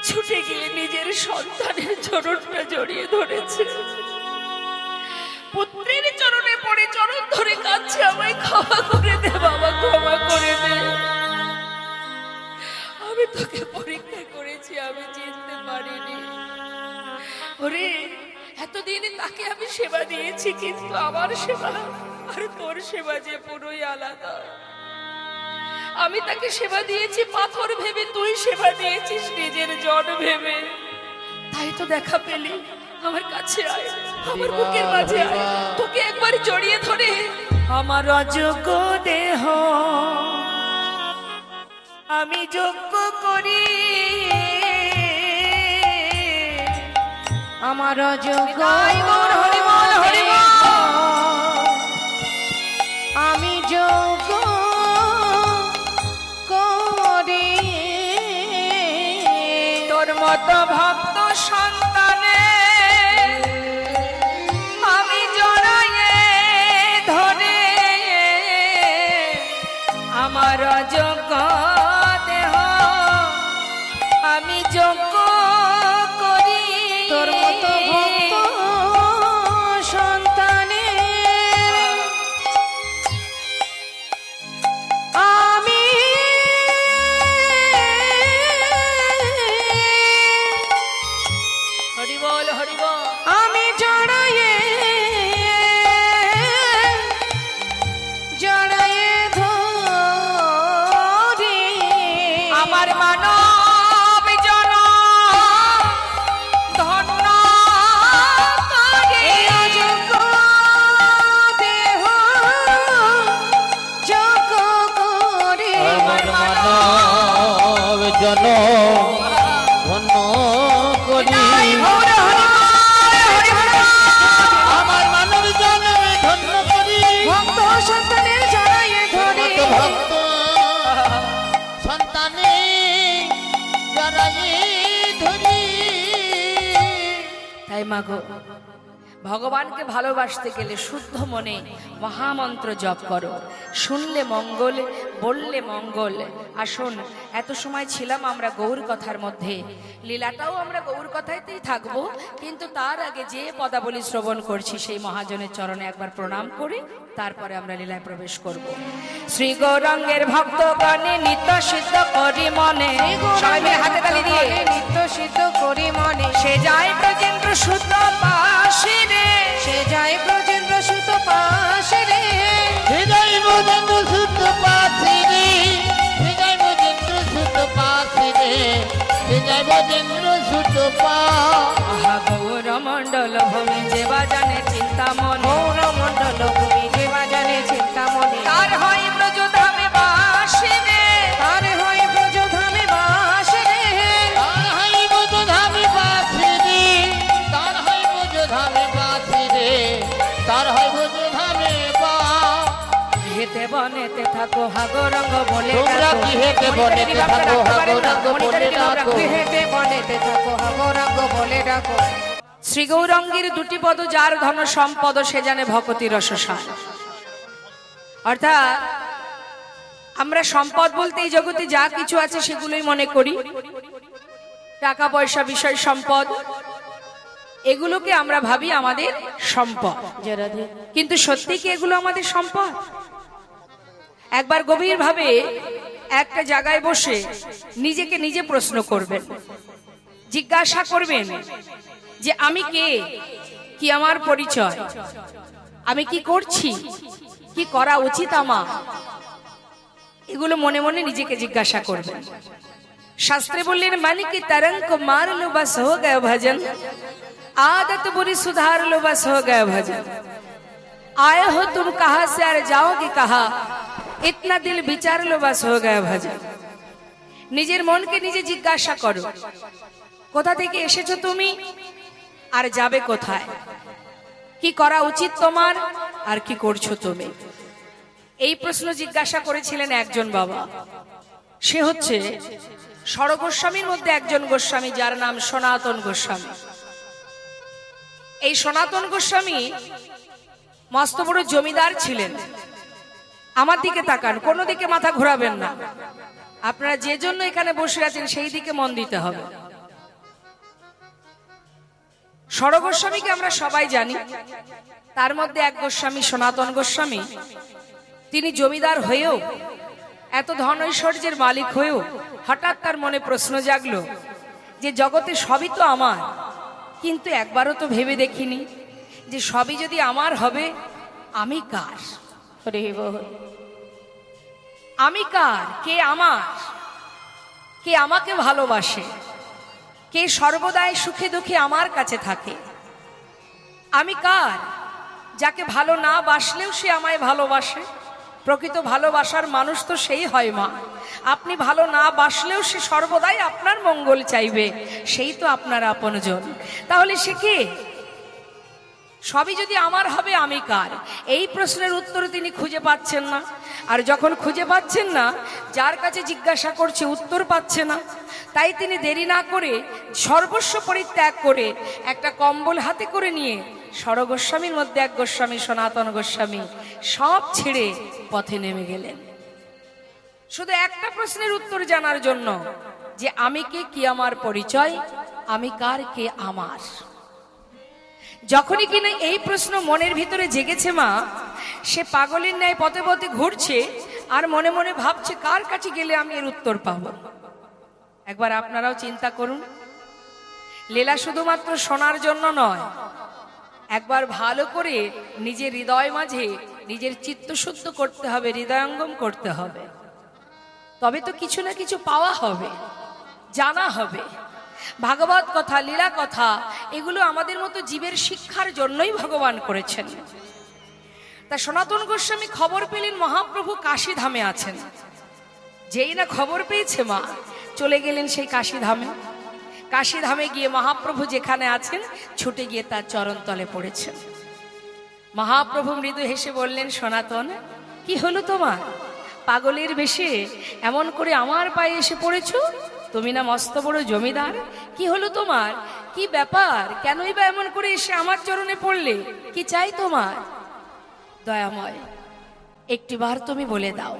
ছুটে গিয়ে নিজের সন্তানের চরণটা জড়িয়ে ধরেছে। পুত্রের চরণে পড়ে চরণ ধরে কাঁদছে, আমায় ক্ষমা করে দে বাবা, ক্ষমা করে দে। আমি তোকে পরীক্ষা করেছি, আমি চিনতে পারিনি। ওরে, এতদিন তাকে আমি সেবা দিয়েছি, কিন্তু আমার সেবা আর তোর সেবা যে পুরোই আলাদা। আমি তাকে সেবা দিয়েছি পাথর ভেবে, তুই সেবা দিয়েছিস নিজের জন ভেবে। তাই তো দেখা পেলি। আমার কাছে আয়, আমার বুকের মাঝে আয়, তোকে একবার জড়িয়ে ধরে আমার অযোগ্য দেহ আমি যোগ্য করি, আমার যোগ্য আমি যোগ্য করি তোর মত ভক্ত সন্তানে আমি জড়ায়ে ধরে আমার অযোগ্য দেহ আমি যোগ্য করি। তোর মতো ভক্ত সন্তানে আমি হরি বল, হরি বল। আমি জড়ায়ে ধরি আমার মানব জন ধন্য করে যোগ্য দেহ যোগ্য করে আমার মানব জন ধন্য করি, আমার মানব জন ধন্য করি, ভক্ত সন্তানের জড়ায়ে ধরি ভক্ত সন্তানে জড়ায়ে ধরি। তাই মাগো, ভগবানকে ভালোবাসতে গেলে শুদ্ধ মনে মহামন্ত্র জপ করো। শুনলে মঙ্গল, বললে মঙ্গল। আসুন, এত সময় ছিলাম আমরা গৌর কথার মধ্যে, লীলাটাও আমরা গৌর কথাতেই থাকবো, কিন্তু তার আগে যে পদাবলী শ্রবণ করছি সেই মহাজনের চরণে একবার প্রণাম করে তারপরে আমরা লীলায় প্রবেশ করব। শ্রী গৌরাঙ্গের ভক্তগণে নিত্য সিদ্ধ করি মনে, সবাই মিলে হাতে তালি দিয়ে নিত্য সিদ্ধ করি মনে, সে যায় ব্রজেন্দ্র শুদ্ধ পাশে রে, সে যায় ব্রজেন্দ্র সুত পাশে রে, হৃদয় মজেন্দ্র সুত পাশি রে, হৃদয় মজেন্দ্র সুত পাশি রে, হৃদয় মজেন্দ্র সুত পা। আহা গৌর মণ্ডল ভূমি যে বাজানে চিন্তা মনে, গৌর মণ্ডল ভূমি যে বাজানে চিন্তা মনে, তার হয় ব্রজ ধামে বাসে রে, তার হয় ব্রজ ধামে বাস রে, তার হয় বোঝ ধামে বাসি রে, তার হয় বোঝ ধামে বাসি রে, তার হয় বোঝ ধামে বা। হেতে বনেতে থাকো হাগরঙ্গ বলে তোমরা ডাকো। কি হেতে বনেতে থাকো হাগরঙ্গ বলে ডাকো। গৃহেতে বনেতে থাকো গৌরাঙ্গ বলে ডাকো। শ্রী গৌরাঙ্গীর দুটি পদ যার ধন সম্পদ সে জানে ভকতি রসসার। অর্থাৎ আমরা সম্পদ বলতে এই জগতে যা কিছু আছে সেগুলোই মনে করি, টাকা পয়সা বিষয় সম্পদ, এগুলোকে আমরা ভাবি আমাদের সম্পদ, কিন্তু সত্যি কি এগুলো আমাদের সম্পদ? একবার গভীরভাবে একটা জায়গায় বসে নিজেকে নিজে প্রশ্ন করবেন, জিজ্ঞাসা করবেন যে আমি কে, কি আমার পরিচয়, আমি কি করছি, কি করা উচিত আমার, এগুলো মনে মনে নিজেকে জিজ্ঞাসা করবেন। শাস্ত্রে বললেন মানে কি तरंग को मार लो बस हो गया भजन, आदत बुरी सुधार लो बस हो गया भजन, आए हो तुम कहां से और जाओगे कहां, इतना दिल विचार लो बस हो गया भजन। নিজের মনকে নিজে জিজ্ঞাসা করো, কোথা থেকে এসেছো তুমি আর যাবে কোথায়, কি করা উচিত তোমার আর কি করছো তুমি। এই প্রশ্ন জিজ্ঞাসা করেছিলেন একজন বাবা। সে হচ্ছে ষড়গোস্বামীর মধ্যে একজন গোস্বামী, যার নাম সনাতন গোস্বামী। এই সনাতন গোস্বামী মস্ত বড় জমিদার ছিলেন। আমার দিকে তাকান, কোনো দিকে মাথা ঘোরাবেন না। আপনারা যে জন্য এখানে বসে আছেন সেই দিকে মন দিতে হবে। ষড়গোস্বামীকে আমরা সবাই জানি, তার মধ্যে এক গোস্বামী সনাতন গোস্বামী। তিনি জমিদার হয়েও, এত ধন ঐশ্বর্যের মালিক হয়েও হঠাৎ তার মনে প্রশ্ন জাগলো যে জগতে সবই তো আমার, কিন্তু একবারও তো ভেবে দেখিনি যে সবই যদি আমার হবে আমি কার। আমি কার, কে আমার, কে আমাকে ভালোবাসে, কে সর্বদাই সুখে দুঃখে আমার কাছে থাকে। আমি কার, যাকে ভালো না বাসলেও সে আমায় ভালোবাসে। প্রকৃত ভালোবাসার মানুষ তো সেই হয় মা। আপনি ভালো না বাসলেও সে সর্বদাই আপনার মঙ্গল চাইবে, সেই তো আপনার আপনজন। তাহলে সে কে? সবই যদি আমার হবে আমি কার? এই প্রশ্নের উত্তর তিনি খুঁজে পাচ্ছেন না। আর যখন খুঁজে পাচ্ছেন না, যার কাছে জিজ্ঞাসা করছে উত্তর পাচ্ছে না, তাই তিনি দেরি না করে সর্বস্ব পরিত্যাগ করে একটা কম্বল হাতে করে নিয়ে ষড়গোস্বামীর মধ্যে এক গোস্বামী সনাতন গোস্বামী সব ছেড়ে পথে নেমে গেলেন, শুধু একটা প্রশ্নের উত্তর জানার জন্য যে আমি কে, কি আমার পরিচয়, আমি কার, কে আমার। যখনই কিনা এই প্রশ্ন মনের ভিতরে জেগেছে মা, সে পাগলের ন্যায় পথে পথে ঘুরছে আর মনে মনে ভাবছে কার কাছে গেলে আমি এর উত্তর পাব। একবার আপনারাও চিন্তা করুন, লীলা শুধুমাত্র শোনার জন্য নয়, একবার ভালো করে নিজের হৃদয় মাঝে নিজের চিত্ত শুদ্ধ করতে হবে, হৃদয়ঙ্গম করতে হবে, তবে তো কিছু না কিছু পাওয়া হবে, জানা হবে। ভাগবত কথা, লীলা কথা, এগুলো আমাদের মতো জীবের শিক্ষার জন্যই ভগবান করেছেন। তা সনাতন গোস্বামী খবর পেলেন মহাপ্রভু কাশী ধামে আছেন। যেই না খবর পেয়েছে মা, চলে গেলেন সেই কাশী ধামে। কাশী ধামে গিয়ে মহাপ্রভু যেখানে আছেন ছুটে গিয়ে তার চরণ তলে পড়েছেন। মহাপ্রভু মৃদু হেসে বললেন, সনাতন, কি হলো তোমার? পাগলের বেশে এমন করে আমার পায়ে এসে পড়েছো? তুমি না মস্ত বড় জমিদার, কি হলো তোমার? কি ব্যাপার? কেনই বা এমন করে এসে আমার চরণে পড়লে? কি চাই তোমার? দয়াময়, একটিবার তুমি বলে দাও,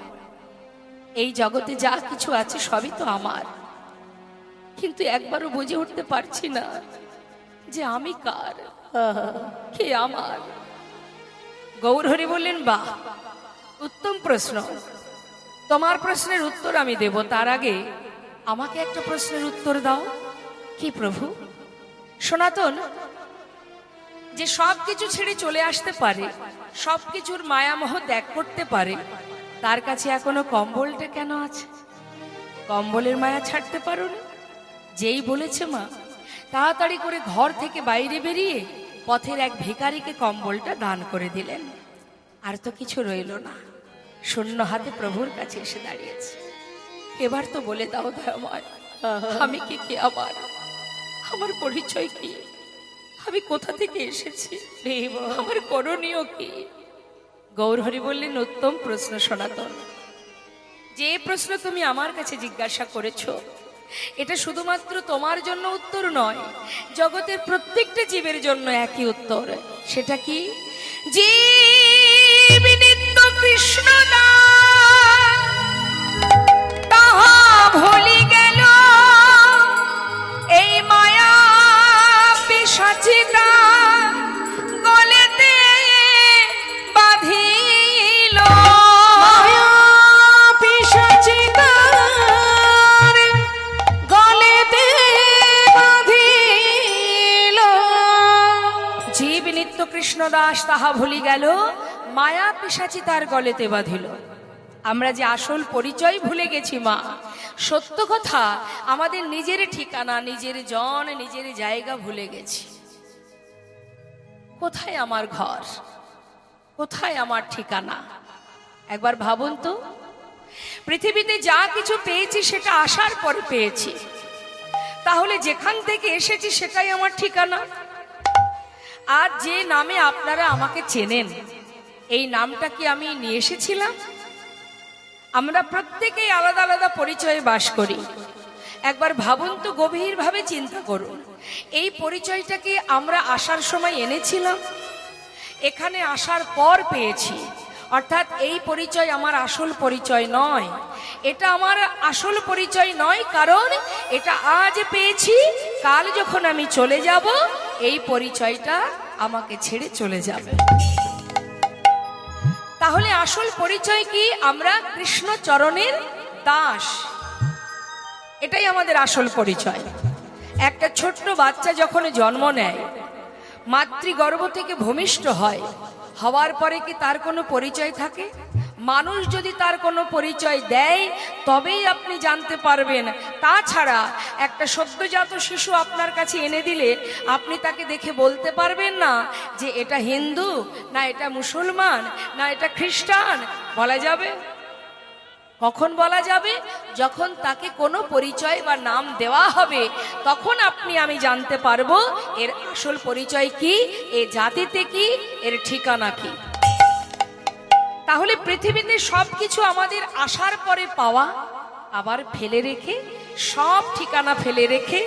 এই জগতে যা কিছু আছে সবই তো আমার, কিন্তু একবারও বুঝে উঠতে পারছি না যে আমি কার, কে আমার। গৌরহরি বললেন, বাহ, উত্তম প্রশ্ন। তোমার প্রশ্নের উত্তর আমি দেব, তার আগে আমাকে একটা প্রশ্নের উত্তর দাও। কি প্রভু? সনাতন যে সবকিছু ছেড়ে চলে আসতে পারে, সবকিছুর মায়ামোহ ত্যাগ করতে পারে, তার কাছে এখনো কম্বলটা কেন আছে? কম্বলের মায়া ছাড়তে পারো না? যেই বলেছে মা, তাড়াতাড়ি করে ঘর থেকে বাইরে বেরিয়ে পথের এক ভিখারিকে কম্বলটা দান করে দিলেন। আর তো কিছু রইল না, শূন্য হাতে প্রভুর কাছে এসে দাঁড়িয়েছে। এবার তো বলে দাও দয়াময়, আমি কি, কে আমার, আমার পরিচয় কি, আমি কোথা থেকে এসেছি, আমার করণীয় কি? গৌরহরি বললেন, উত্তম প্রশ্ন সনাতন। যে প্রশ্ন তুমি আমার কাছে জিজ্ঞাসা করেছো, এটা শুধুমাত্র তোমার জন্য উত্তর নয়, জগতের প্রত্যেকটা জীবের জন্য একই উত্তর। সেটা কি? জীব নিত্য কৃষ্ণ নাম তাহা ভুলি গেল, এই মায়া পিশাচিতা গলেতে বাঁধিল। মায়া পিশাচিতার গলেতে বাঁধিল। কৃষ্ণদাস তাহা ভুলি গেল, মায়া পিশাচি তার গলেতে বাঁধিল। আমরা যে আসল পরিচয় ভুলে গেছি মা। সত্য কথা, আমাদের নিজের ঠিকানা, নিজের জন, নিজের জায়গা ভুলে গেছি। কোথায় আমার ঘর, কোথায় আমার ঠিকানা? একবার ভাবুন তো, পৃথিবীতে যা কিছু পেয়েছি সেটা আসার পরে পেয়েছি, তাহলে যেখান থেকে এসেছি সেটাই আমার ঠিকানা। আর যে নামে আপনারা আমাকে চেনেন, এই নামটা কি আমি নিয়ে এসেছিলাম? আমরা প্রত্যেকেই আলাদা আলাদা পরিচয়ে বাস করি। একবার ভাবুন তো, গভীরভাবে চিন্তা করুন, এই পরিচয়টা কি আমরা আসার সময় এনেছিলাম? এখানে আসার পর পেয়েছি, অর্থাৎ এই পরিচয় আমার আসল পরিচয় নয়। এটা আমার আসল পরিচয় নয়, কারণ এটা আজ পেয়েছি, কাল যখন আমি চলে যাব এই পরিচয়টা আমাকে ছেড়ে চলে যাবে। তাহলে আসল পরিচয় কি? আমরা কৃষ্ণ চরণের দাস, এটাই আমাদের আসল পরিচয়। একটা ছোট্ট বাচ্চা যখন জন্ম নেয়, মাতৃগর্ভ থেকে ভূমিষ্ঠ হয়, হওয়ার পরে কি তার কোনো পরিচয় থাকে? মানুষ যদি তার কোনো পরিচয় দেয় তবেই আপনি জানতে পারবেন। তাছাড়া একটা সদ্যজাত শিশু আপনার কাছে এনে দিলে আপনি তাকে দেখে বলতে পারবেন না যে এটা হিন্দু, না এটা মুসলমান, না এটা খ্রিস্টান। বলা যাবে? কখন বলা যাবে? যখন তাকে কোনো পরিচয় বা নাম দেওয়া হবে, তখন আপনি আমি জানতে পারবো এর আসল পরিচয় কি, এ জাতিতে কি, এর ঠিকানা কি। তাহলে পৃথিবীতে সবকিছু আমাদের আসার পরে পাওয়া, আবার ফেলে রেখে, সব ঠিকানা ফেলে রেখে,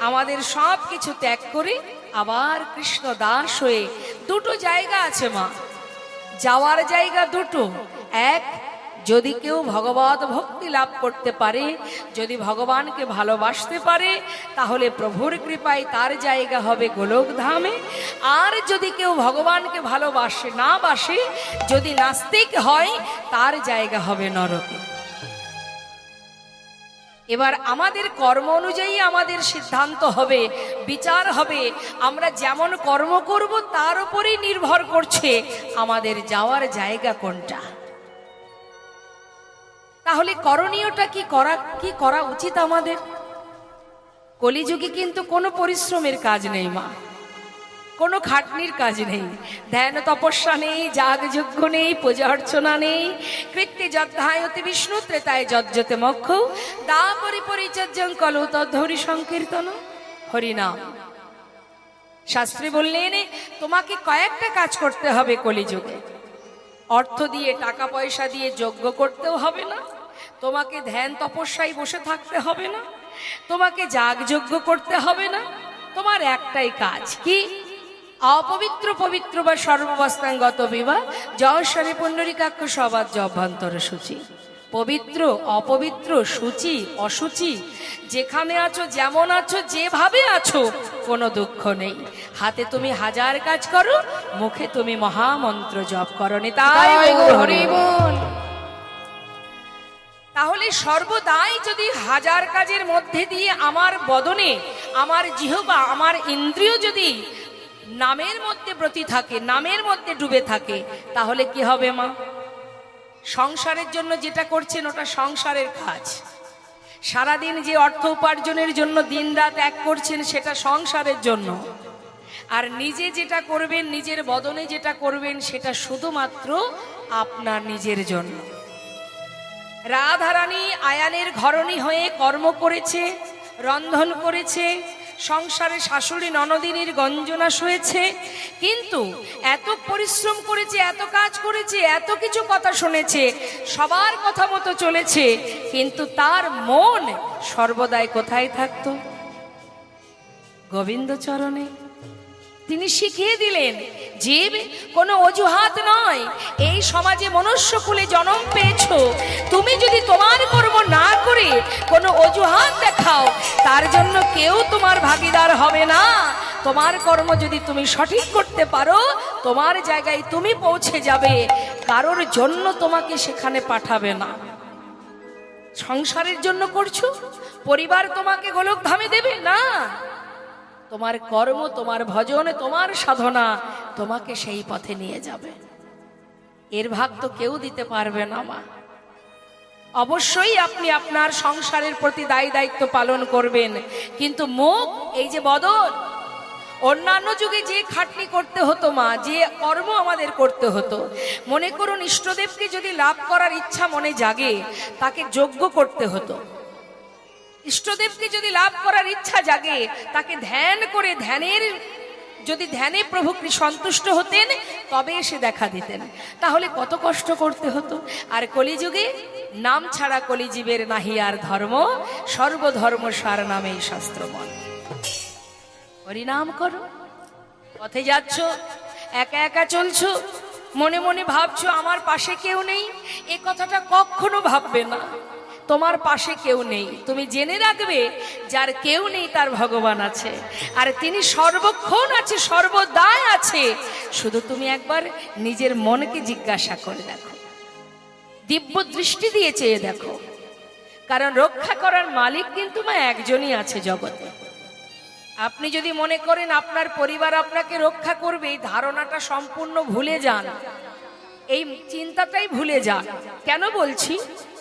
আমাদের সব কিছু ত্যাগ করে আবার কৃষ্ণ দাস হয়ে, দুটো জায়গা আছে মা, যাওয়ার জায়গা দুটো। এক, যদি কেউ ভগবত ভক্তি লাভ করতে পারে, যদি ভগবানকে ভালোবাসতে পারে, তাহলে প্রভুর কৃপায় তার জায়গা হবে গোলক ধামে। আর যদি কেউ ভগবানকে ভালোবাসে না বাসে, যদি নাস্তিক হয়, তার জায়গা হবে নরকে। এবার আমাদের কর্ম অনুযায়ী আমাদের সিদ্ধান্ত হবে, বিচার হবে। আমরা যেমন কর্ম করব তার উপরেই নির্ভর করছে আমাদের যাওয়ার জায়গা কোনটা। তাহলে করণীয়টা কি করা উচিত আমাদের? কলিযুগে কিন্তু কোনো পরিশ্রমের কাজ নেই মা, কোনো খাটনির কাজ নেই, ধ্যান তপস্যা নেই, যাগযজ্ঞ নেই, পূজা অর্চনা নেই। কৃত্যে যদ্ধায়তি বিষ্ণু ত্রেতায় যজ্জতে মোক্ষ, দাপরি পরিচর্যং কলৌ তদ্ধরি সংকীর্তন হরিনাম। শাস্ত্রী বললেন, তোমাকে কয়েকটা কাজ করতে হবে কলিযুগে। অর্থ দিয়ে, টাকা পয়সা দিয়ে যজ্ঞ করতেও হবে না, তোমাকে ধ্যান তপস্যায় বসে থাকতে হবে না, তোমাকে যাগযজ্ঞ করতে হবে না। তোমার একটাই কাজ, কি? অপবিত্র পবিত্র বা সর্ববস্ত্রাঙ্গত বিবাহ জয়স্বরে পুণ্ডরিকাক্ষ সবাদ অভ্যন্তর সূচি। পবিত্র অপবিত্র, সূচি অসুচি, যেখানে আছো, যেমন আছো, যেভাবে আছো, কোনো দুঃখ নেই। হাতে তুমি হাজার কাজ করো, মুখে তুমি মহামন্ত্র জপ করো। তাই হরি বল। তাহলে সর্বদাই যদি হাজার কাজের মধ্যে দিয়ে আমার বদনে, আমার জিহ্বা, আমার ইন্দ্রিয় যদি নামের মধ্যে ব্রতী থাকে, নামের মধ্যে ডুবে থাকে, তাহলে কি হবে মা? সংসারের জন্য যেটা করছেন ওটা সংসারের কাজ। সারাদিন যে অর্থ উপার্জনের জন্য দিনরাত এক করছেন সেটা সংসারের জন্য। আর নিজে যেটা করবেন, নিজের বদনে যেটা করবেন, সেটা শুধুমাত্র আপনার নিজের জন্য। রাধারানী আয়ানের ঘরণী হয়ে কর্ম করেছে, রন্ধন করেছে, সংসারে শাশুড়ি ননদিনীর গঞ্জনা সয়েছে, কিন্তু এত পরিশ্রম করেছে, এত কাজ করেছে, এত কিছু কথা শুনেছে, সবার কথা মতো চলেছে, কিন্তু তার মন সর্বদাই কোথায় থাকতো? গোবিন্দ চরণে। তিনি শিখিয়ে দিলেন, জীব কোনো অজুহাত নয়। এই সমাজে মনুষ্যকুলে জন্ম পেয়েছো, তুমি যদি তোমার কর্ম না করে কোনো অজুহাত দেখাও, তার জন্য কেউ তোমার ভাগীদার হবে না। তোমার কর্ম যদি তুমি সঠিক করতে পারো, তোমার জায়গায় তুমি পৌঁছে যাবে, কারোর জন্য তোমাকে সেখানে পাঠাবে না। সংসারের জন্য করছো, পরিবার তোমাকে গোলক ধামে দেবে না। তোমার কর্ম, তোমার ভজন, তোমার সাধনা তোমাকে সেই পথে নিয়ে যাবে। এর ভাগ তো কেউ দিতে পারবে না মা। অবশ্যই আপনি আপনার সংসারের প্রতি দায়ী দায়িত্ব পালন করবেন, কিন্তু মুখ এই যে বদল, অন্যান্য যুগে যে খাটনি করতে হতো মা, যে কর্ম আমাদের করতে হতো, মনে করুন ইষ্টদেবকে যদি লাভ করার ইচ্ছা মনে জাগে তাকে যজ্ঞ করতে হতো। ইষ্টদেবকে যদি লাভ করার ইচ্ছা জাগে তাকে ধ্যান করে, যদি ধ্যানে প্রভু সন্তুষ্ট হতেন তবে এসে দেখা দিতেন। তাহলে কত কষ্ট করতে হতো। আর কলিযুগে নাম ছাড়া কলিজীবের নাহি আর ধর্ম, সর্বধর্ম সার নামেই শাস্ত্রমন। হরিনাম করো, পথে যাচ্ছ, একা একা চলছো, মনে মনে ভাবছো আমার পাশে কেউ নেই, এ কথাটা কখনো ভাববে না। তোমার পাশে কেউ নেই, তুমি জেনে রাখবে যার কেউ নেই তার ভগবান আছে, আর তিনি সর্বক্ষণ আছে, সর্বদাই আছে। শুধু তুমি একবার নিজের মনকে জিজ্ঞাসা করে দেখো, দিব্য দৃষ্টি দিয়ে চেয়ে দেখো, কারণ রক্ষা করার মালিক কিন্তু মা একজনই আছে জগতে। আপনি যদি মনে করেন আপনার পরিবার আপনাকে রক্ষা করবে, এই ধারণাটা সম্পূর্ণ ভুলে যান, এই চিন্তাটাই ভুলে যান। কেন বলছি?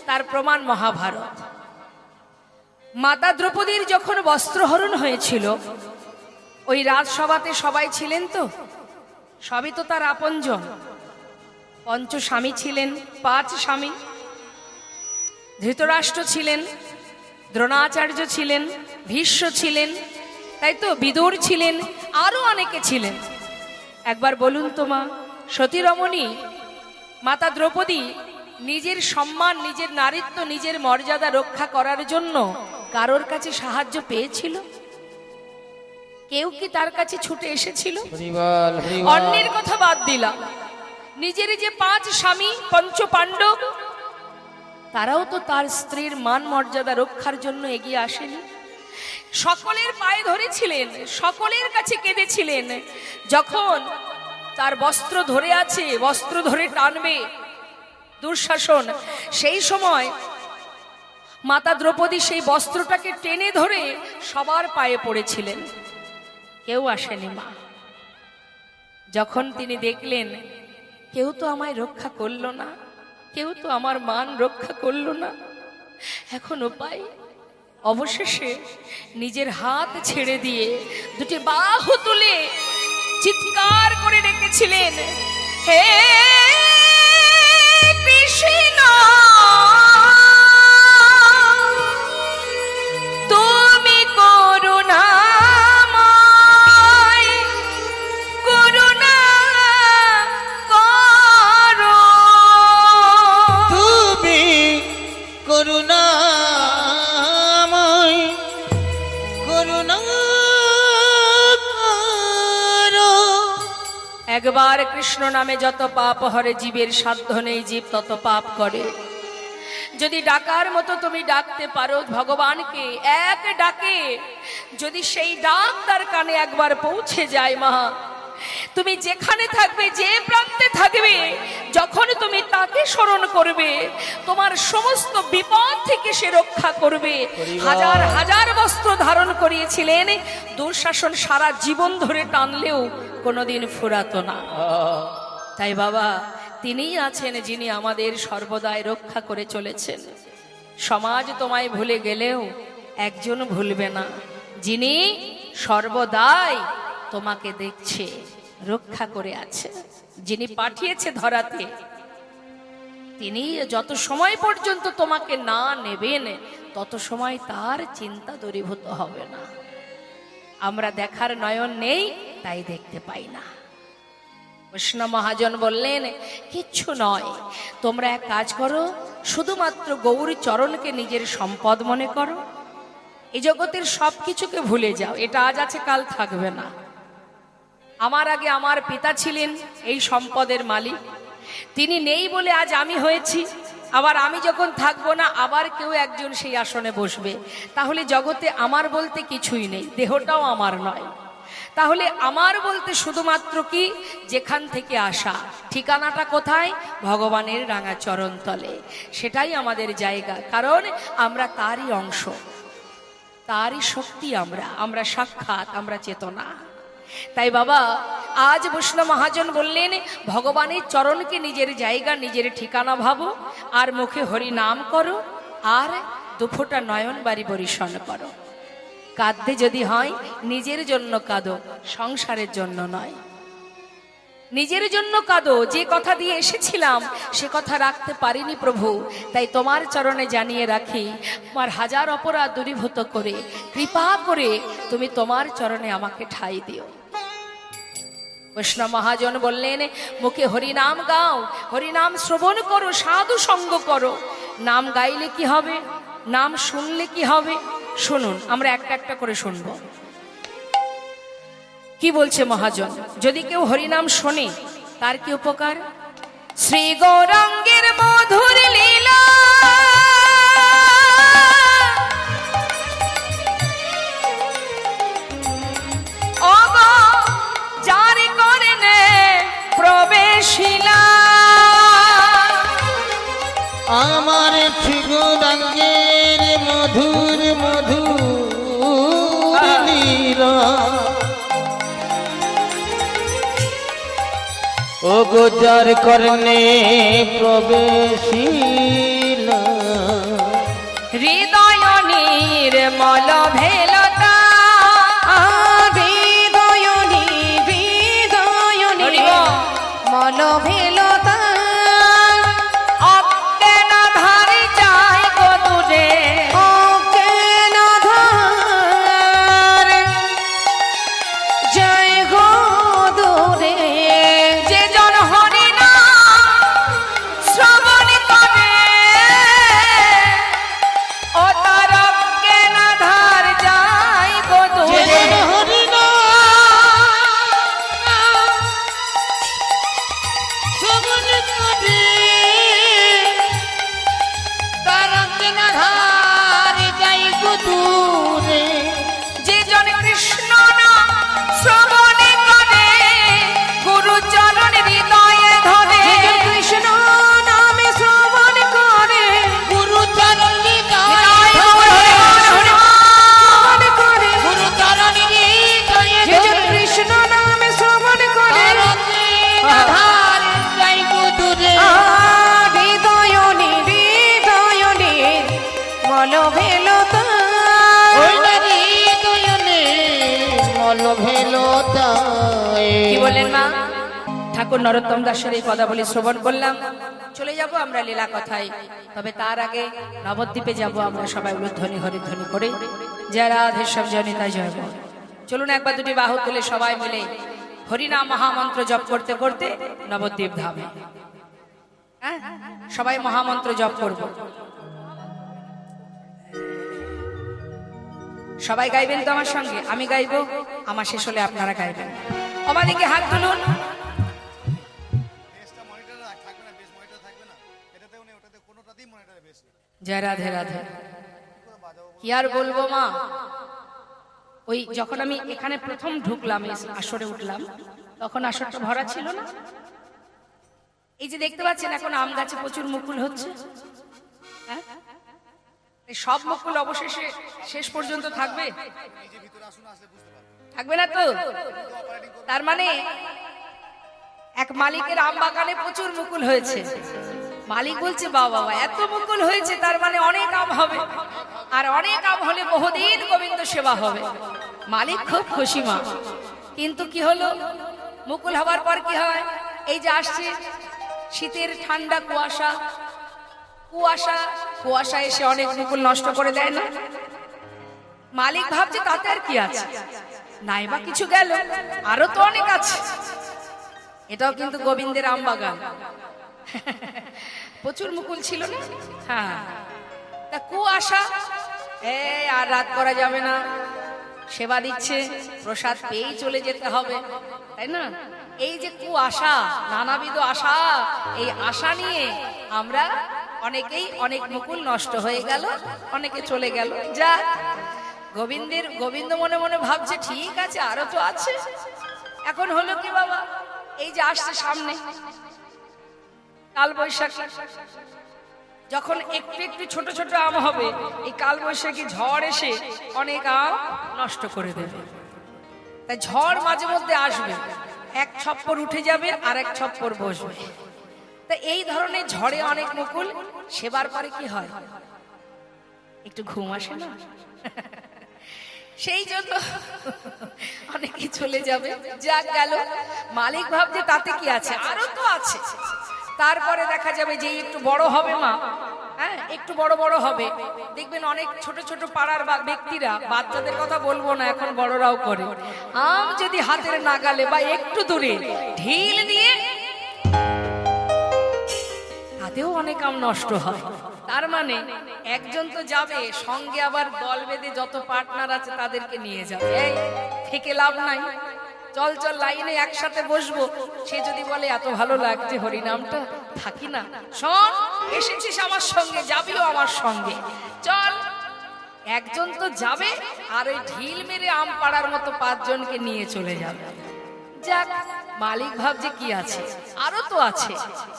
তার প্রমাণ মহাভারত। মাতা দ্রৌপদীর যখন বস্ত্রহরণ হয়েছিল, ওই রাজসভাতে সবাই ছিলেন তো, সবই তো তার আপনজন। পঞ্চ স্বামী ছিলেন, 5 স্বামী। ধৃতরাষ্ট্র ছিলেন, দ্রোণাচার্য ছিলেন, ভীষ্ম ছিলেন, তাই তো, বিদুর ছিলেন, আরো অনেকে ছিলেন। একবার বলুন তো মা, সতী রমণী মাতা দ্রৌপদী নিজের সম্মান, নিজের নারীত্ব, নিজের মর্যাদা রক্ষা করার জন্য কারোর কাছে সাহায্য পেয়েছিল? কেউ কি তার কাছে ছুটে এসেছিল? অন্যের কথা বাদ দিলাম, নিজের যে 5 স্বামী, পঞ্চ পাণ্ডব, তারাও তো তার স্ত্রীর মান মর্যাদা রক্ষার জন্য এগিয়ে আসেনি। সকলের পায়ে ধরেছিলেন, সকলের কাছে কেঁদেছিলেন। যখন তার বস্ত্র ধরে আছে, বস্ত্র ধরে টানবে দুঃশাসন, সেই সময় মাতা দ্রৌপদী সেই বস্ত্রটাকে টেনে ধরে সবার পায়ে পড়েছিলেন, কেউ আসেনি মা। যখন তিনি দেখলেন কেউ তো আমায় রক্ষা করলো না, কেউ তো আমার মান রক্ষা করলো না, এখন উপায়, অবশেষে নিজের হাত ছেড়ে দিয়ে 2টি বাহু তুলে চিৎকার করে ডেকেছিলেন, হে কৃষ্ণ, তুমি করুণাময়, করুণা করো, তুমি করুণাময়, করুণা করো। একবার কৃষ্ণ নামে যত পাপ হরে জীবের সাধ্য নেই, জীব তত পাপ করে। যদি ডাকার মতো তুমি ডাকতে পারো ভগবানকে, এক ডাকে যদি সেই ডাক তার কানে একবার পৌঁছে যায় মা, তুমি যেখানে থাকবে, যে প্রান্তে থাকবে, যখন তুমি তাকে স্মরণ করবে, তোমার সমস্ত বিপদ থেকে সে রক্ষা করবে। হাজার হাজার বস্ত্র ধারণ করিয়েছিলেন, দুঃশাসন সারা জীবন ধরে টানলেও কোনোদিন ফুরাতো না। তাই বাবা, তিনিই আছেন যিনি আমাদের সর্বদাই রক্ষা করে চলেছেন। সমাজ তোমায় ভুলে গেলেও একজন ভুলবে না, যিনি সর্বদাই তোমাকে দেখছে, রক্ষা করে আছে, যিনি পাঠিয়েছে ধরাতে, তিনি যত সময় পর্যন্ত তোমাকে না নেবেন তত সময় তার চিন্তা দূরীভূত হবে না। আমরা দেখার নয়ন নেই, তাই দেখতে পাই না। কৃষ্ণ মহাজন বললেন, কিচ্ছু নয়, তোমরা এক কাজ করো, শুধুমাত্র গৌর চরণকে নিজের সম্পদ মনে করো, এই জগতের সব কিছুকে ভুলে যাও, এটা আজ আছে কাল থাকবে না। আমার আগে আমার পিতা ছিলেন এই সম্পদের মালিক, তিনি নেই বলে আজ আমি হয়েছি, আবার আমি যখন থাকবো না আবার কেউ একজন সেই আসনে বসবে। তাহলে জগতে আমার বলতে কিছুই নেই, দেহটাও আমার নয়। তাহলে আমার বলতে শুধুমাত্র কি, যেখান থেকে আসা, ঠিকানাটা কোথায়? ভগবানের রাঙা চরণ তলে, সেটাই আমাদের জায়গা, কারণ আমরা তারই অংশ। তারই শক্তি আমরা সাক্ষাৎ, আমরা চেতনা। তাই বাবা আজ বৈষ্ণব মহাজন বললেন, ভগবানের চরণকে নিজের জায়গা, নিজের ঠিকানা ভাবো, আর মুখে হরি নাম করো, আর দুফোঁটা নয়ন বাড়ি বরিশন করো। কাঁদতে যদি হয় নিজের জন্য কাঁদো, সংসারের জন্য নয়। নিজের জন্য কাঁদো, যে কথা দিয়ে এসেছিলাম সে কথা রাখতে পারিনি প্রভু, তাই তোমার চরণে জানিয়ে রাখি, আমার হাজার অপরাধ দূরীভূত করে কৃপা করে তুমি তোমার চরণে আমাকে ঠাঁই দিও। বৈষ্ণব মহাজন বললেন, মুখে হরিনাম গাও, হরিনাম শ্রবণ করো, সাধু সঙ্গ করো। নাম গাইলে কি হবে, নাম শুনলে কি হবে, শুনুন, আমরা একটা একটা করে শুনবো। কি বলছে মহাজন? যদি কেউ হরিনাম শোনে তার কি উপকার? শ্রী গৌরাঙ্গের মধুর লীলা যার করনে প্রবেশিলা, আমার গৌরাঙ্গের মধুর মধুর লীলা, ও গোজার করনে প্রবেশিলা, হৃদয় নির্মল ভেলতা, হৃদয় মল ভেলতা, অজ্ঞান ধারে যায় গো দূরে, অজ্ঞান ধার জয় গো দূরে, যে জন হরিনাম শ্রবণ করে, ও তার অজ্ঞান ধার যায় গো দূরে। যে জন কৃষ্ণ নাম শ্রবণ করে, গুরু চরণ হৃদয়ে ধরে, কৃষ্ণ নামে শ্রবণ করে, গুরু চরণ হৃদয় ধরে, শ্রবণ করে, গুরু চরণ যে জন কৃষ্ণ নামে শ্রবণ করে, হৃদয় মল ভেলতা, কি বললেন মা? ঠাকুর নরোত্তম দাসের এই পদাবলী শ্রবণ করলাম, চলে যাব আমরা লীলা কথায়। তবে তার আগে নবদ্বীপে যাব আমরা সবাই উলুধ্বনি হরিধ্বনি করে, জয় রাধে সব জনিতা জয় বল। চলুন একবার দুটি বাহু তুলে সবাই মিলে হরিনাম মহামন্ত্র জপ করতে করতে নবদ্বীপ ধামে, হ্যাঁ সবাই মহামন্ত্র জপ করব। সবাই গাইবেন তো আমার সঙ্গে? আমি গাইবো, আমার শেষ হলে আপনারা গাইবেন। আমাদেরকে হাত তুলুন। জয় রাধে রাধে। কি আর বলবো মা, ওই যখন আমি এখানে প্রথম ঢুকলাম, আসরে উঠলাম, তখন আসরটা ভরা ছিল না। এই যে দেখতে পাচ্ছেন এখন আম গাছে প্রচুর মুকুল হচ্ছে, হ্যাঁ সব মুকুল অবশেষে শেষ পর্যন্ত থাকবে, থাকবে না তো? তার মানে এক মালিকের আম বাগানে প্রচুর মুকুল হয়েছে। মালিক বলছে, বাবা এত মুকুল হয়েছে, তার মানে অনেক আম হবে, আর অনেক আম হলে বহুদিন গোবিন্দ সেবা হবে। মালিক খুব খুশি মা। কিন্তু কি হলো, মুকুল হবার পর কি হয়? এই যে আসছে শীতের ঠান্ডা কুয়াশা, কুয়াশা কুয়াশা এসে অনেক মুকুল নষ্ট করে দেয় না? মালিক ভাবছে তাতে আর কি আছে, নাইবা কিছু গেল, আরো তো অনেক আছে। এটাও কিন্তু গোবিন্দের আম বাগান, প্রচুর মুকুল ছিল না? হ্যাঁ, তা কুয়াশা, আর রাত করা যাবে না, সেবা দিচ্ছে, প্রসাদ পেয়েই চলে যেতে হবে, তাই না? এই যে কুয়াশা, নানাবিধ আশা, এই আশা নিয়ে আমরা অনেকেই অনেক মুকুল নষ্ট হয়ে গেল, অনেকে চলে গেল। যা গোবিন্দ মনে মনে ভাবছে ঠিক আছে, আরো তো আছে। এখন হলো কি বাবা, এই যে আসছে সামনে কাল বৈশাখী, যখন একটু একটু ছোট ছোট আম হবে, এই কালবৈশাখী ঝড় এসে অনেক আম নষ্ট করে দেবে। তাই ঝড় মাঝে মধ্যে আসবে, এক ছপ্পর উঠে যাবে আর এক ছপ্পর বসবে। তা এই ধরনের ঝড়ে অনেক মুকুল সেবার পরে কি হয়, একটু ঘুম আসে না? সেই জন্য অনেকে চলে যাবে, যাক গেল। মালিক ভাবছে তাতে কি আছে, আরো তো আছে। তারপরে দেখা যাবে যে একটু বড় হবে মা, হ্যাঁ একটু বড় বড় হবে, দেখবেন অনেক ছোট ছোট পাড়ার ব্যক্তিরা, বাচ্চাদের কথা বলবো না, এখন বড়রাও করে, আম যদি হাতের নাগালে বা একটু দূরে ঢিল দিয়ে, তাতেও অনেক আম নষ্ট হয়। তার মানে একজন তো যাবে, সঙ্গে আবার দল বেঁধে যত পার্টনার আছে তাদেরকে নিয়ে যাবে। এই থেকে লাভ নাই, চল চল লাইনে একসাথে বসবো। সে যদি বলে এত ভালো লাগছে হরিনামটা, থাকি না, শোন এসেছিস আমার সঙ্গে, যাবিও আমার সঙ্গে, চল। একজন তো যাবে আর ওই ঢিল মেরে আম পাড়ার মতো 5 জনকে নিয়ে চলে যাবে। যাক, মালিক ভাবছে কি আছে, আরো তো আছে,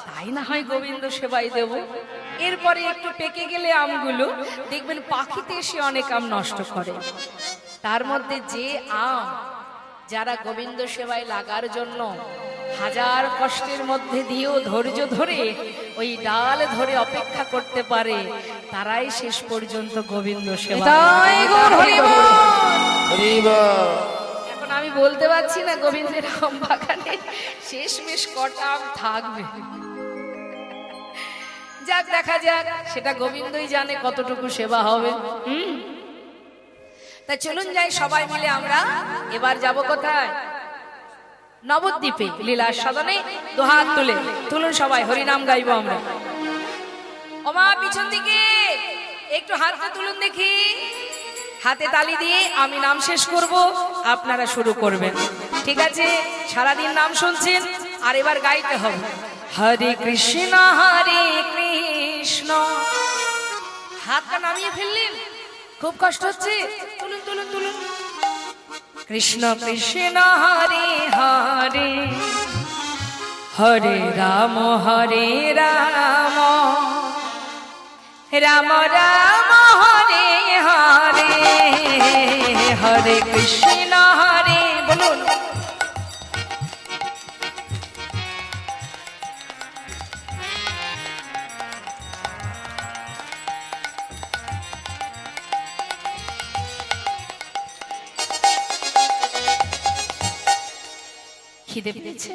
তাই না হয় গোবিন্দ সেবাই দেব। এরপরে একটু পেকে গেলে আমগুলো দেখবেন পাখিতে এসে অনেক আম নষ্ট করে। তার মধ্যে যে আম যারা গোবিন্দ সেবায় লাগার জন্য হাজার কষ্টের মধ্যে দিয়েও ধৈর্য ধরে ওই ডাল ধরে অপেক্ষা করতে পারে, তারাই শেষ পর্যন্ত গোবিন্দ সেবা। এখন আমি বলতে পারছি না গোবিন্দের আম বাগানে শেষমেশ কটা আম থাকবে। যাক, দেখা যাক, সেটা গোবিন্দই জানে কতটুকু সেবা হবে। তাই চলুন যাই সবাই মিলে আমরা এবার যাব কোথায়, নবদ্বীপে লীলা সদনে। দুহাত তুলে তুলুন সবাই, হরিনাম গাইবো আমরা। ওমা পিছন দিকে একটু হাতটা তুলুন দেখি, হাতে তালি দিয়ে আমি নাম শেষ করব, আপনারা শুরু করবেন, ঠিক আছে? সারাদিন নাম শুনছেন, আর এবার গাইতে হবে। হরে কৃষ্ণ হরে কৃষ্ণ, হাতটা নামিয়ে ফেললেন, খুব কষ্ট হচ্ছে, তুলুন তুলুন তুলুন। কৃষ্ণ কৃষ্ণ হরে হরে, হরে রাম রাম, রাম রাম হরে হরে, হরে কৃষ্ণ হরে, বলুন। খিদে পেয়েছে,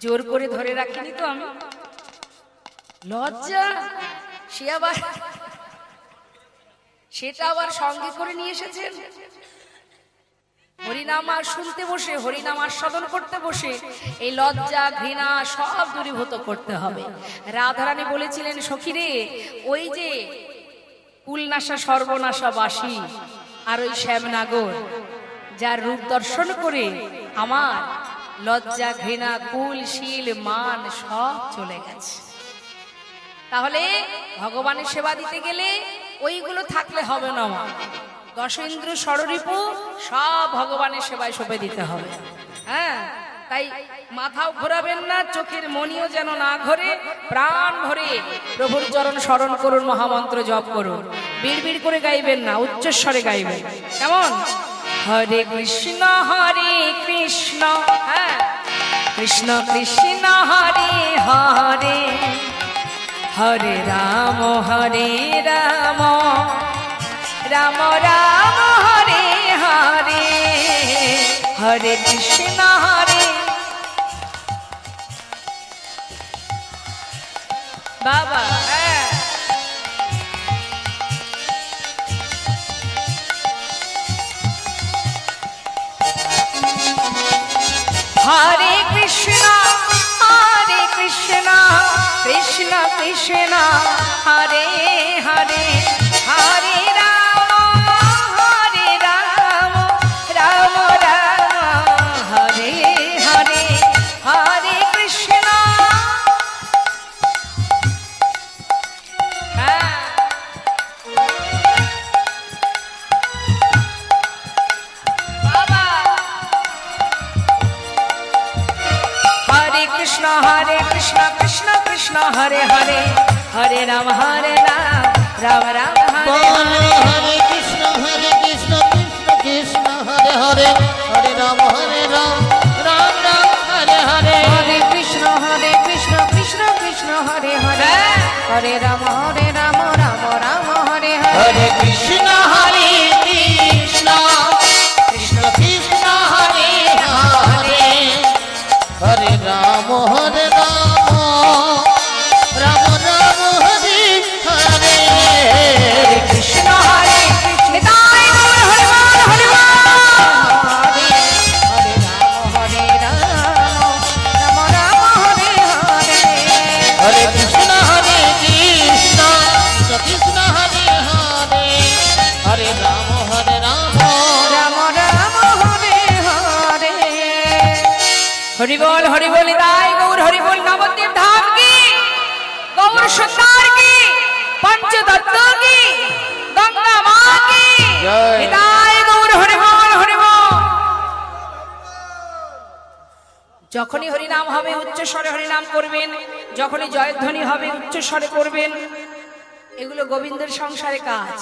জোর করে ধরে রাখিনি তো আমি, লজ্জা। সেটা আবার সঙ্গে করে নিয়ে এসেছেন। হরিনাম আর শুনতে বসে, হরিনাম আস্বাদন করতে বসে এই লজ্জা ঘৃণা সব দূরীভূত করতে হবে। রাধারানী বলেছিলেন, সখীরে ওই যে কুলনাশা সর্বনাশা বাসী আর ওই শ্যামনাগর, যার রূপ দর্শন করে আমার লজ্জা ঘৃণা কুল শীল মান সব চলে গেছে। তাহলে ভগবানের সেবা দিতে গেলে ওইগুলো থাকলে হবে না, দশেন্দ্র ষড়রিপু সব ভগবানের সেবায় সঁপে দিতে হবে। হ্যাঁ, তাই মাথাও ঘোরাবেন না, চোখের মনিও যেন না ঘোরে, প্রাণ ভরে প্রভুর চরণ স্মরণ করুন, মহামন্ত্র জপ করুন, বিড়বিড় করে গাইবেন না, উচ্চস্বরে গাইবেন। কেমন? হরে কৃষ্ণ হ্যাঁ, কৃষ্ণ কৃষ্ণ হরে হরে, হরে রাম রাম, রাম রাম হরে হরে, হরে কৃষ্ণ হরে। বাবা হরে কৃষ্ণ কৃষ্ণ কৃষ্ণ হরে হরে, হরে রাম রাম রাম হরে হরে, হরে কৃষ্ণ। বাবা হরে কৃষ্ণ কৃষ্ণ কৃষ্ণ হরে হরে, হরে রাম রাম রাম হরে বলো হরে কৃষ্ণ কৃষ্ণ কৃষ্ণ হরে হরে হরে রাম রাম রাম হরে হরে হরে কৃষ্ণ কৃষ্ণ কৃষ্ণ হরে হরে হরে রাম রাম রাম হরে হরে হরে কৃষ্ণ কৃষ্ণ কৃষ্ণ কৃষ্ণ হরে হরে হরে রাম রাম রাম হরে হরে কৃষ্ণ হরে নিতাই গৌর হরি বল হরি বল। হরে রাম রাম রাম হরে হরে হরে কৃষ্ণ কৃষ্ণ কৃষ্ণ হরে হরে হরে রাম রাম রাম রাম হরে হরে হরি বল নিতাই গৌর হরি বল। নবদ্বীপ ধাম কি, গৌর সুন্দর কি, পঞ্চতত্ত্ব কি, গঙ্গা মা কি, জয়। নিতাই গৌর হরি বল হরি বল। যখনই হরিনাম হবে উচ্চ স্বরে হরিনাম করবেন, যখনই জয়ধ্বনি হবে উচ্চ স্বরে করবেন। এগুলো গোবিন্দের সংসারে কাজ,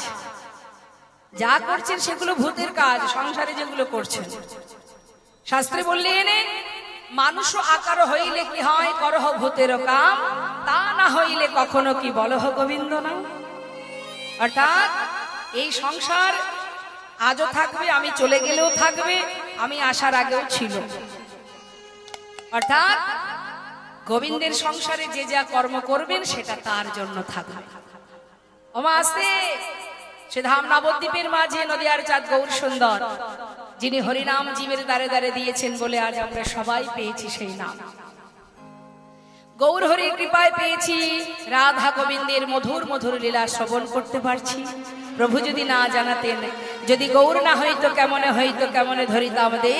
যা করছেন সেগুলো ভূতের কাজ। সংসারে যেগুলো করছেন, শাস্ত্রে বললেন মানুষ আকার হইলে কি হয়, করহ ভূতের কাম, তা না হইলে কখনো কি বলহ গোবিন্দ নাম। অর্থাৎ এই সংসার আজও থাকবে, আমি চলে গেলেও থাকবে, আমি আসার আগেও ছিল। অর্থাৎ গোবিন্দের সংসারে যে যা কর্ম করবেন সেটা তার জন্য থাকবে। ওমা আসতে সে ধাম নবদ্বীপের মাঝে নদিয়ার চাঁদ গৌর সুন্দর, যিনি হরিনাম জীবের দ্বারে দ্বারে দিয়েছেন বলে আজ আমরা সবাই পেয়েছি সেই নাম। গৌর হরির কৃপায় পেয়েছি, রাধা গোবিন্দের মধুর মধুর লীলা শ্রবণ করতে পারছি। প্রভু যদি না জানাতেন, যদি গৌর না হইতো কেমনে হইতো, কেমনে ধরিতাম দে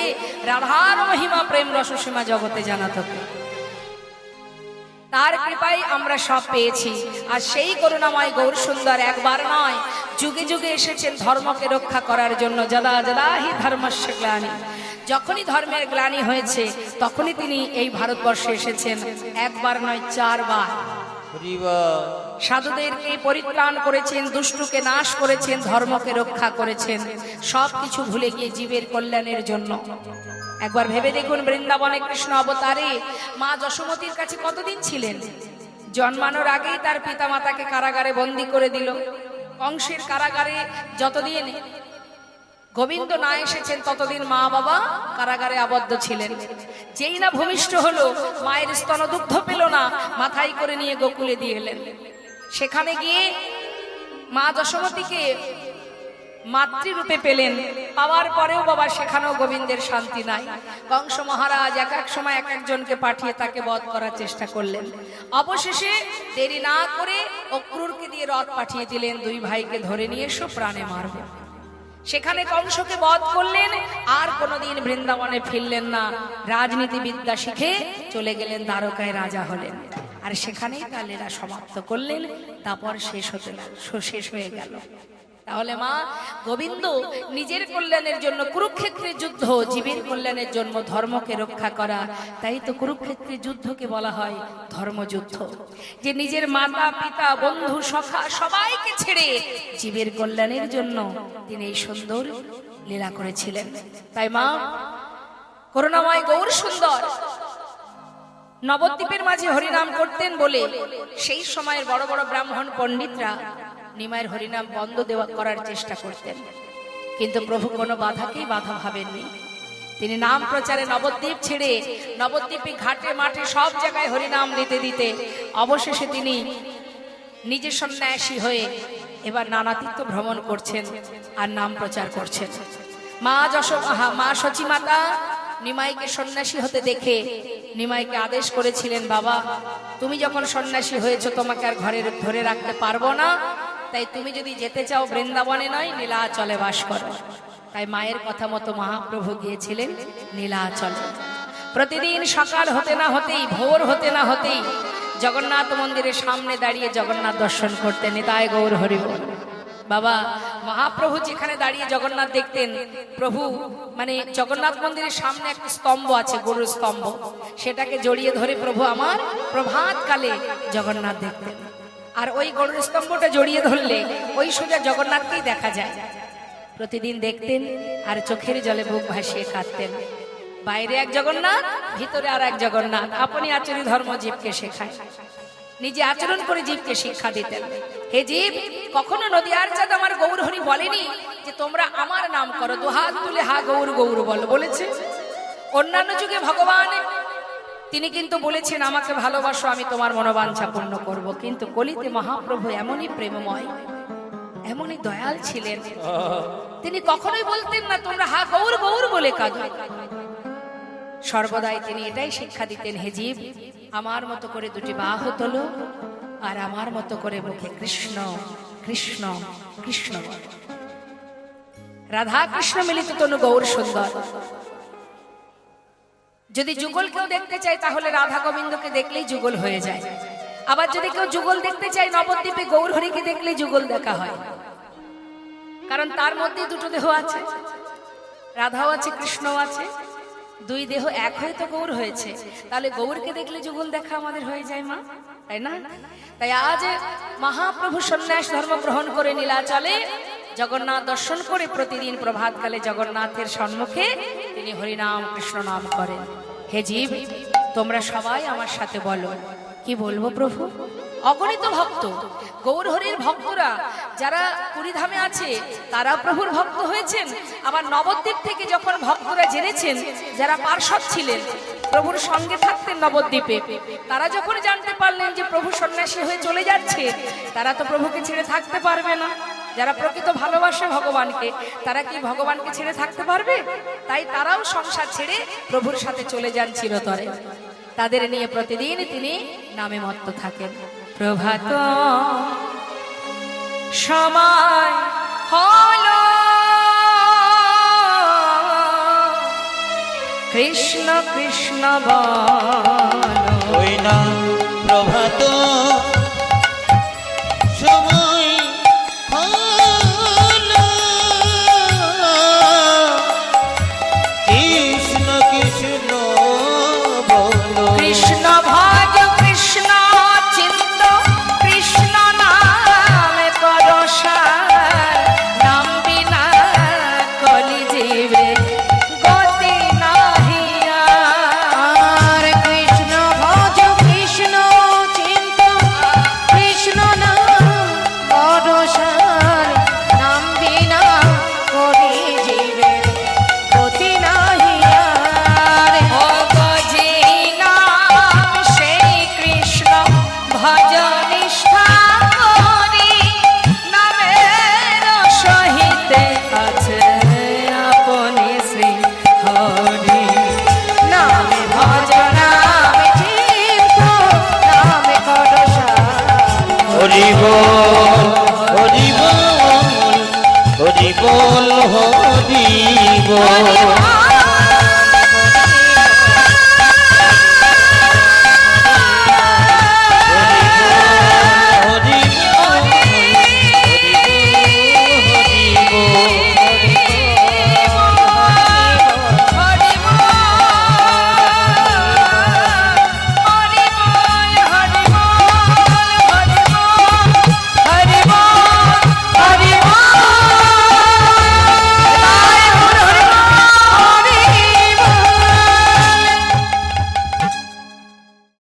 রাধার মহিমা প্রেম রসসীমা জগতে জানাতো কে? তার কৃপায় আমরা সব পেয়েছি। আর সেই করুণাময় গৌর সুন্দর একবার নয়, যুগে যুগে এসেছেন ধর্মকে রক্ষা করার জন্য। যদা যদা হি ধর্মস্য গ্লানি, যখনই ধর্মের গ্লানি হয়েছে তখনই তিনি এই ভারতবর্ষে এসেছেন। একবার নয়, 4 বার। সাধুদেরকে পরিত্রাণ করেছেন, দুষ্টুকে নাশ করেছেন, ধর্মকে রক্ষা করেছেন, সবকিছু ভুলে গিয়ে জীবের কল্যাণের জন্য। একবার ভেবে দেখুন, বৃন্দাবনে কৃষ্ণ অবতারে মা যশোমতীর কাছে কতদিন ছিলেন? জন্মানোর আগেই তার পিতা মাতাকে কারাগারে বন্দী করে দিল। কংসের কারাগারে যতদিন গোবিন্দ না এসেছেন ততদিন মা বাবা কারাগারে আবদ্ধ ছিলেন। যেই না ভূমিষ্ঠ হলো, মায়ের স্তনদুগ্ধ পেল না, মাথায় করে নিয়ে গোকুলে দিয়ে এলেন। সেখানে গিয়ে মা যশোমতীকে মাতৃরূপে পেলেন। পাওয়ার পরেও বাবা সেখানেও গোবিন্দের শান্তি নাই। কংস মহারাজ এক এক সময় এক একজনকে পাঠিয়ে তাকে বধ করার চেষ্টা করলেন। অবশেষে দেরি না করে অক্রুরকে দিয়ে রথ পাঠিয়ে দিলেন, 2 ভাইকে ধরে নিয়ে এসো, প্রাণে মারবে। সেখানে কংসকে বধ করলেন, আর কোনোদিন বৃন্দাবনে ফিরলেন না। রাজনীতিবিদ্যা শিখে চলে গেলেন দ্বারকায়, রাজা হলেন। আর সেখানেই তার লীলা সমাপ্ত করলেন। তারপর শেষ হয়ে গেল। তাহলে মা গোবিন্দ নিজের কল্যাণের জন্য কুরুক্ষেত্রের যুদ্ধ, জীবের কল্যাণের জন্য ধর্মকে রক্ষা করা। তাই তো কুরুক্ষেত্রের যুদ্ধকে বলা হয় ধর্মযুদ্ধ। যে নিজের মাতা পিতা বন্ধু সখা সবাইকে ছেড়ে জীবের কল্যাণের জন্য তিনি এই সুন্দর লীলা করেছিলেন। তাই মা করুণাময় গৌর সুন্দর নবদ্বীপের মাঝে হরিনাম করতেন বলে সেই সময়ের বড় বড় ব্রাহ্মণ পণ্ডিতরা নিমায়ের হরিনাম বন্ধ করার চেষ্টা করতেন, কিন্তু প্রভু কোনো বাধাকেই বাধা ভাবেননি। তিনি নাম প্রচারে নবদ্বীপ ছেড়ে নবদ্বীপে ঘাটে মাঠে সব জায়গায় হরিনাম দিতে দিতে অবশেষে তিনি নিজে সন্ন্যাসী হয়ে এবার নানা তীর্থ ভ্রমণ করছেন আর নাম প্রচার করছেন। মা সচিমাতা নিমাইকে সন্ন্যাসী হতে দেখে নিমাইকে আদেশ করেছিলেন, বাবা তুমি যখন সন্ন্যাসী হয়েছো তোমাকে আর ঘরে ধরে রাখতে পারবো না, তাই তুমি যদি যেতে চাও বৃন্দাবনে নয় নীলাচলে বাস করো। তাই মায়ের কথা মতো মহাপ্রভু গিয়েছিলেন নীলাচলে। প্রতিদিন সকাল হতে না হতেই, ভোর হতে না হতেই জগন্নাথ মন্দিরের সামনে দাঁড়িয়ে জগন্নাথ দর্শন করতেন। নিতাই গৌর হরি বল। বাবা মহাপ্রভু যেখানে দাঁড়িয়ে জগন্নাথ দেখতেন, প্রভু মানে জগন্নাথ মন্দিরের সামনে একটা স্তম্ভ আছে, গরুর স্তম্ভ, সেটাকে জড়িয়ে ধরে প্রভু আমার প্রভাত কালে জগন্নাথ দেখতেন। আর ওই গরুর স্তম্ভটা জড়িয়ে ধরলে ওই সোজা জগন্নাথকেই দেখা যায়। প্রতিদিন দেখতেন আর চোখের জলে বুক ভাসিয়ে কাঁদতেন। বাইরে এক জগন্নাথ, ভিতরে আর এক জগন্নাথ। আপনি আচরণ ধর্ম জীবকে শেখায়, নিজে আচরণ করে জীবকে শিক্ষা দিতেন। হে জীব, কখনো নদীয়ার চাঁদ আমার গৌর হরি বলেনি যে তোমরা আমার নাম করো, দুহাত তুলে হা গৌর গৌর বলো, বলেছে? অন্যান্য যুগে ভগবান তিনি কিন্তু বলেছেন আমাকে ভালোবাসো, আমি তোমার মনোবাঞ্ছা পূর্ণ করব। কিন্তু কলিতে মহাপ্রভু এমনই প্রেমময়, এমনই দয়াল ছিলেন, তিনি কখনোই বলতেন না তোমরা হা গৌর গৌর বলে কাঁদো। সর্বদাই তিনি এটাই শিক্ষা দিতেন, হে জীব, আমার মতো করে দুটি বাহু তোলো আর আমার মতো করে মুখে কৃষ্ণ কৃষ্ণ কৃষ্ণ বলো। রাধা কৃষ্ণ মিলিত তনু গৌর সুন্দর। যদি যুগল কেউ দেখতে চায় তাহলে রাধা গোবিন্দকে দেখলেই যুগল হয়ে যায়। আবার যদি কেউ যুগল দেখতে চায় নবদ্বীপে গৌর হরিকে দেখলেই যুগল দেখা হয়। কারণ তার মধ্যে দুটো দেহ আছে, রাধাও আছে কৃষ্ণও আছে, দুই দেহ এক হয়ে তো গৌর হয়েছে। তাহলে গৌরকে দেখলে যুগল দেখা আমাদের হয়ে যায় মা, তাই না? তাই আজ মহাপ্রভু সন্ন্যাস ধর্ম গ্রহণ করে নীলাচলে জগন্নাথ দর্শন করে প্রতিদিন প্রভাতকালে জগন্নাথের সম্মুখে তিনি হরিনাম কৃষ্ণ নাম করেন। হে জীব, তোমরা সবাই আমার সাথে বলো। কি বলবো প্রভু? অগণিত ভক্ত, গৌর হরির ভক্তরা যারা পুরীধামে আছে তারা প্রভুর ভক্ত হয়েছেন। আবার নবদ্বীপ থেকে যখন ভক্তরা জেনেছেন, যারা পার্শ্বদ ছিলেন প্রভুর সঙ্গে থাকতেন নবদ্বীপে, তারা যখন জানতে পারলেন যে প্রভু সন্ন্যাসী হয়ে চলে যাচ্ছে, তারা তো প্রভুকে ছেড়ে থাকতে পারবে না। যারা প্রকৃত ভালোবাসে ভগবানকে, তারা কি ভগবানকে ছেড়ে থাকতে পারবে? তাই তারাও সংসার ছেড়ে প্রভুর সাথে চলে যান চিরতরে। তাদের নিয়ে প্রতিদিন তিনি নামে মত্ত থাকেন। প্রভাত সময় হলো, কৃষ্ণ কৃষ্ণ বলো। ওই না প্রভাত সময় হলো, কৃষ্ণ কৃষ্ণ বলো। কৃষ্ণ ভজ কৃষ্ণ চিন্ত, কৃষ্ণ নামে পরশার, নাম বিনা কলি জীবে গতি নাহি আর। কৃষ্ণ ভজ কৃষ্ণ চিন্ত, কৃষ্ণ নাম পরশার, নাম বিনা করি জীবের গতি নাহি আর। ভগজি নাম সেই কৃষ্ণ ভজ নিষ্ঠা করি, নামের সহিতে আছে আপনি শ্রী হরি। নামে ভজ নামে চিন্ত, নামে পরশার। হরি বল হরি বল হরি বল হরি বল।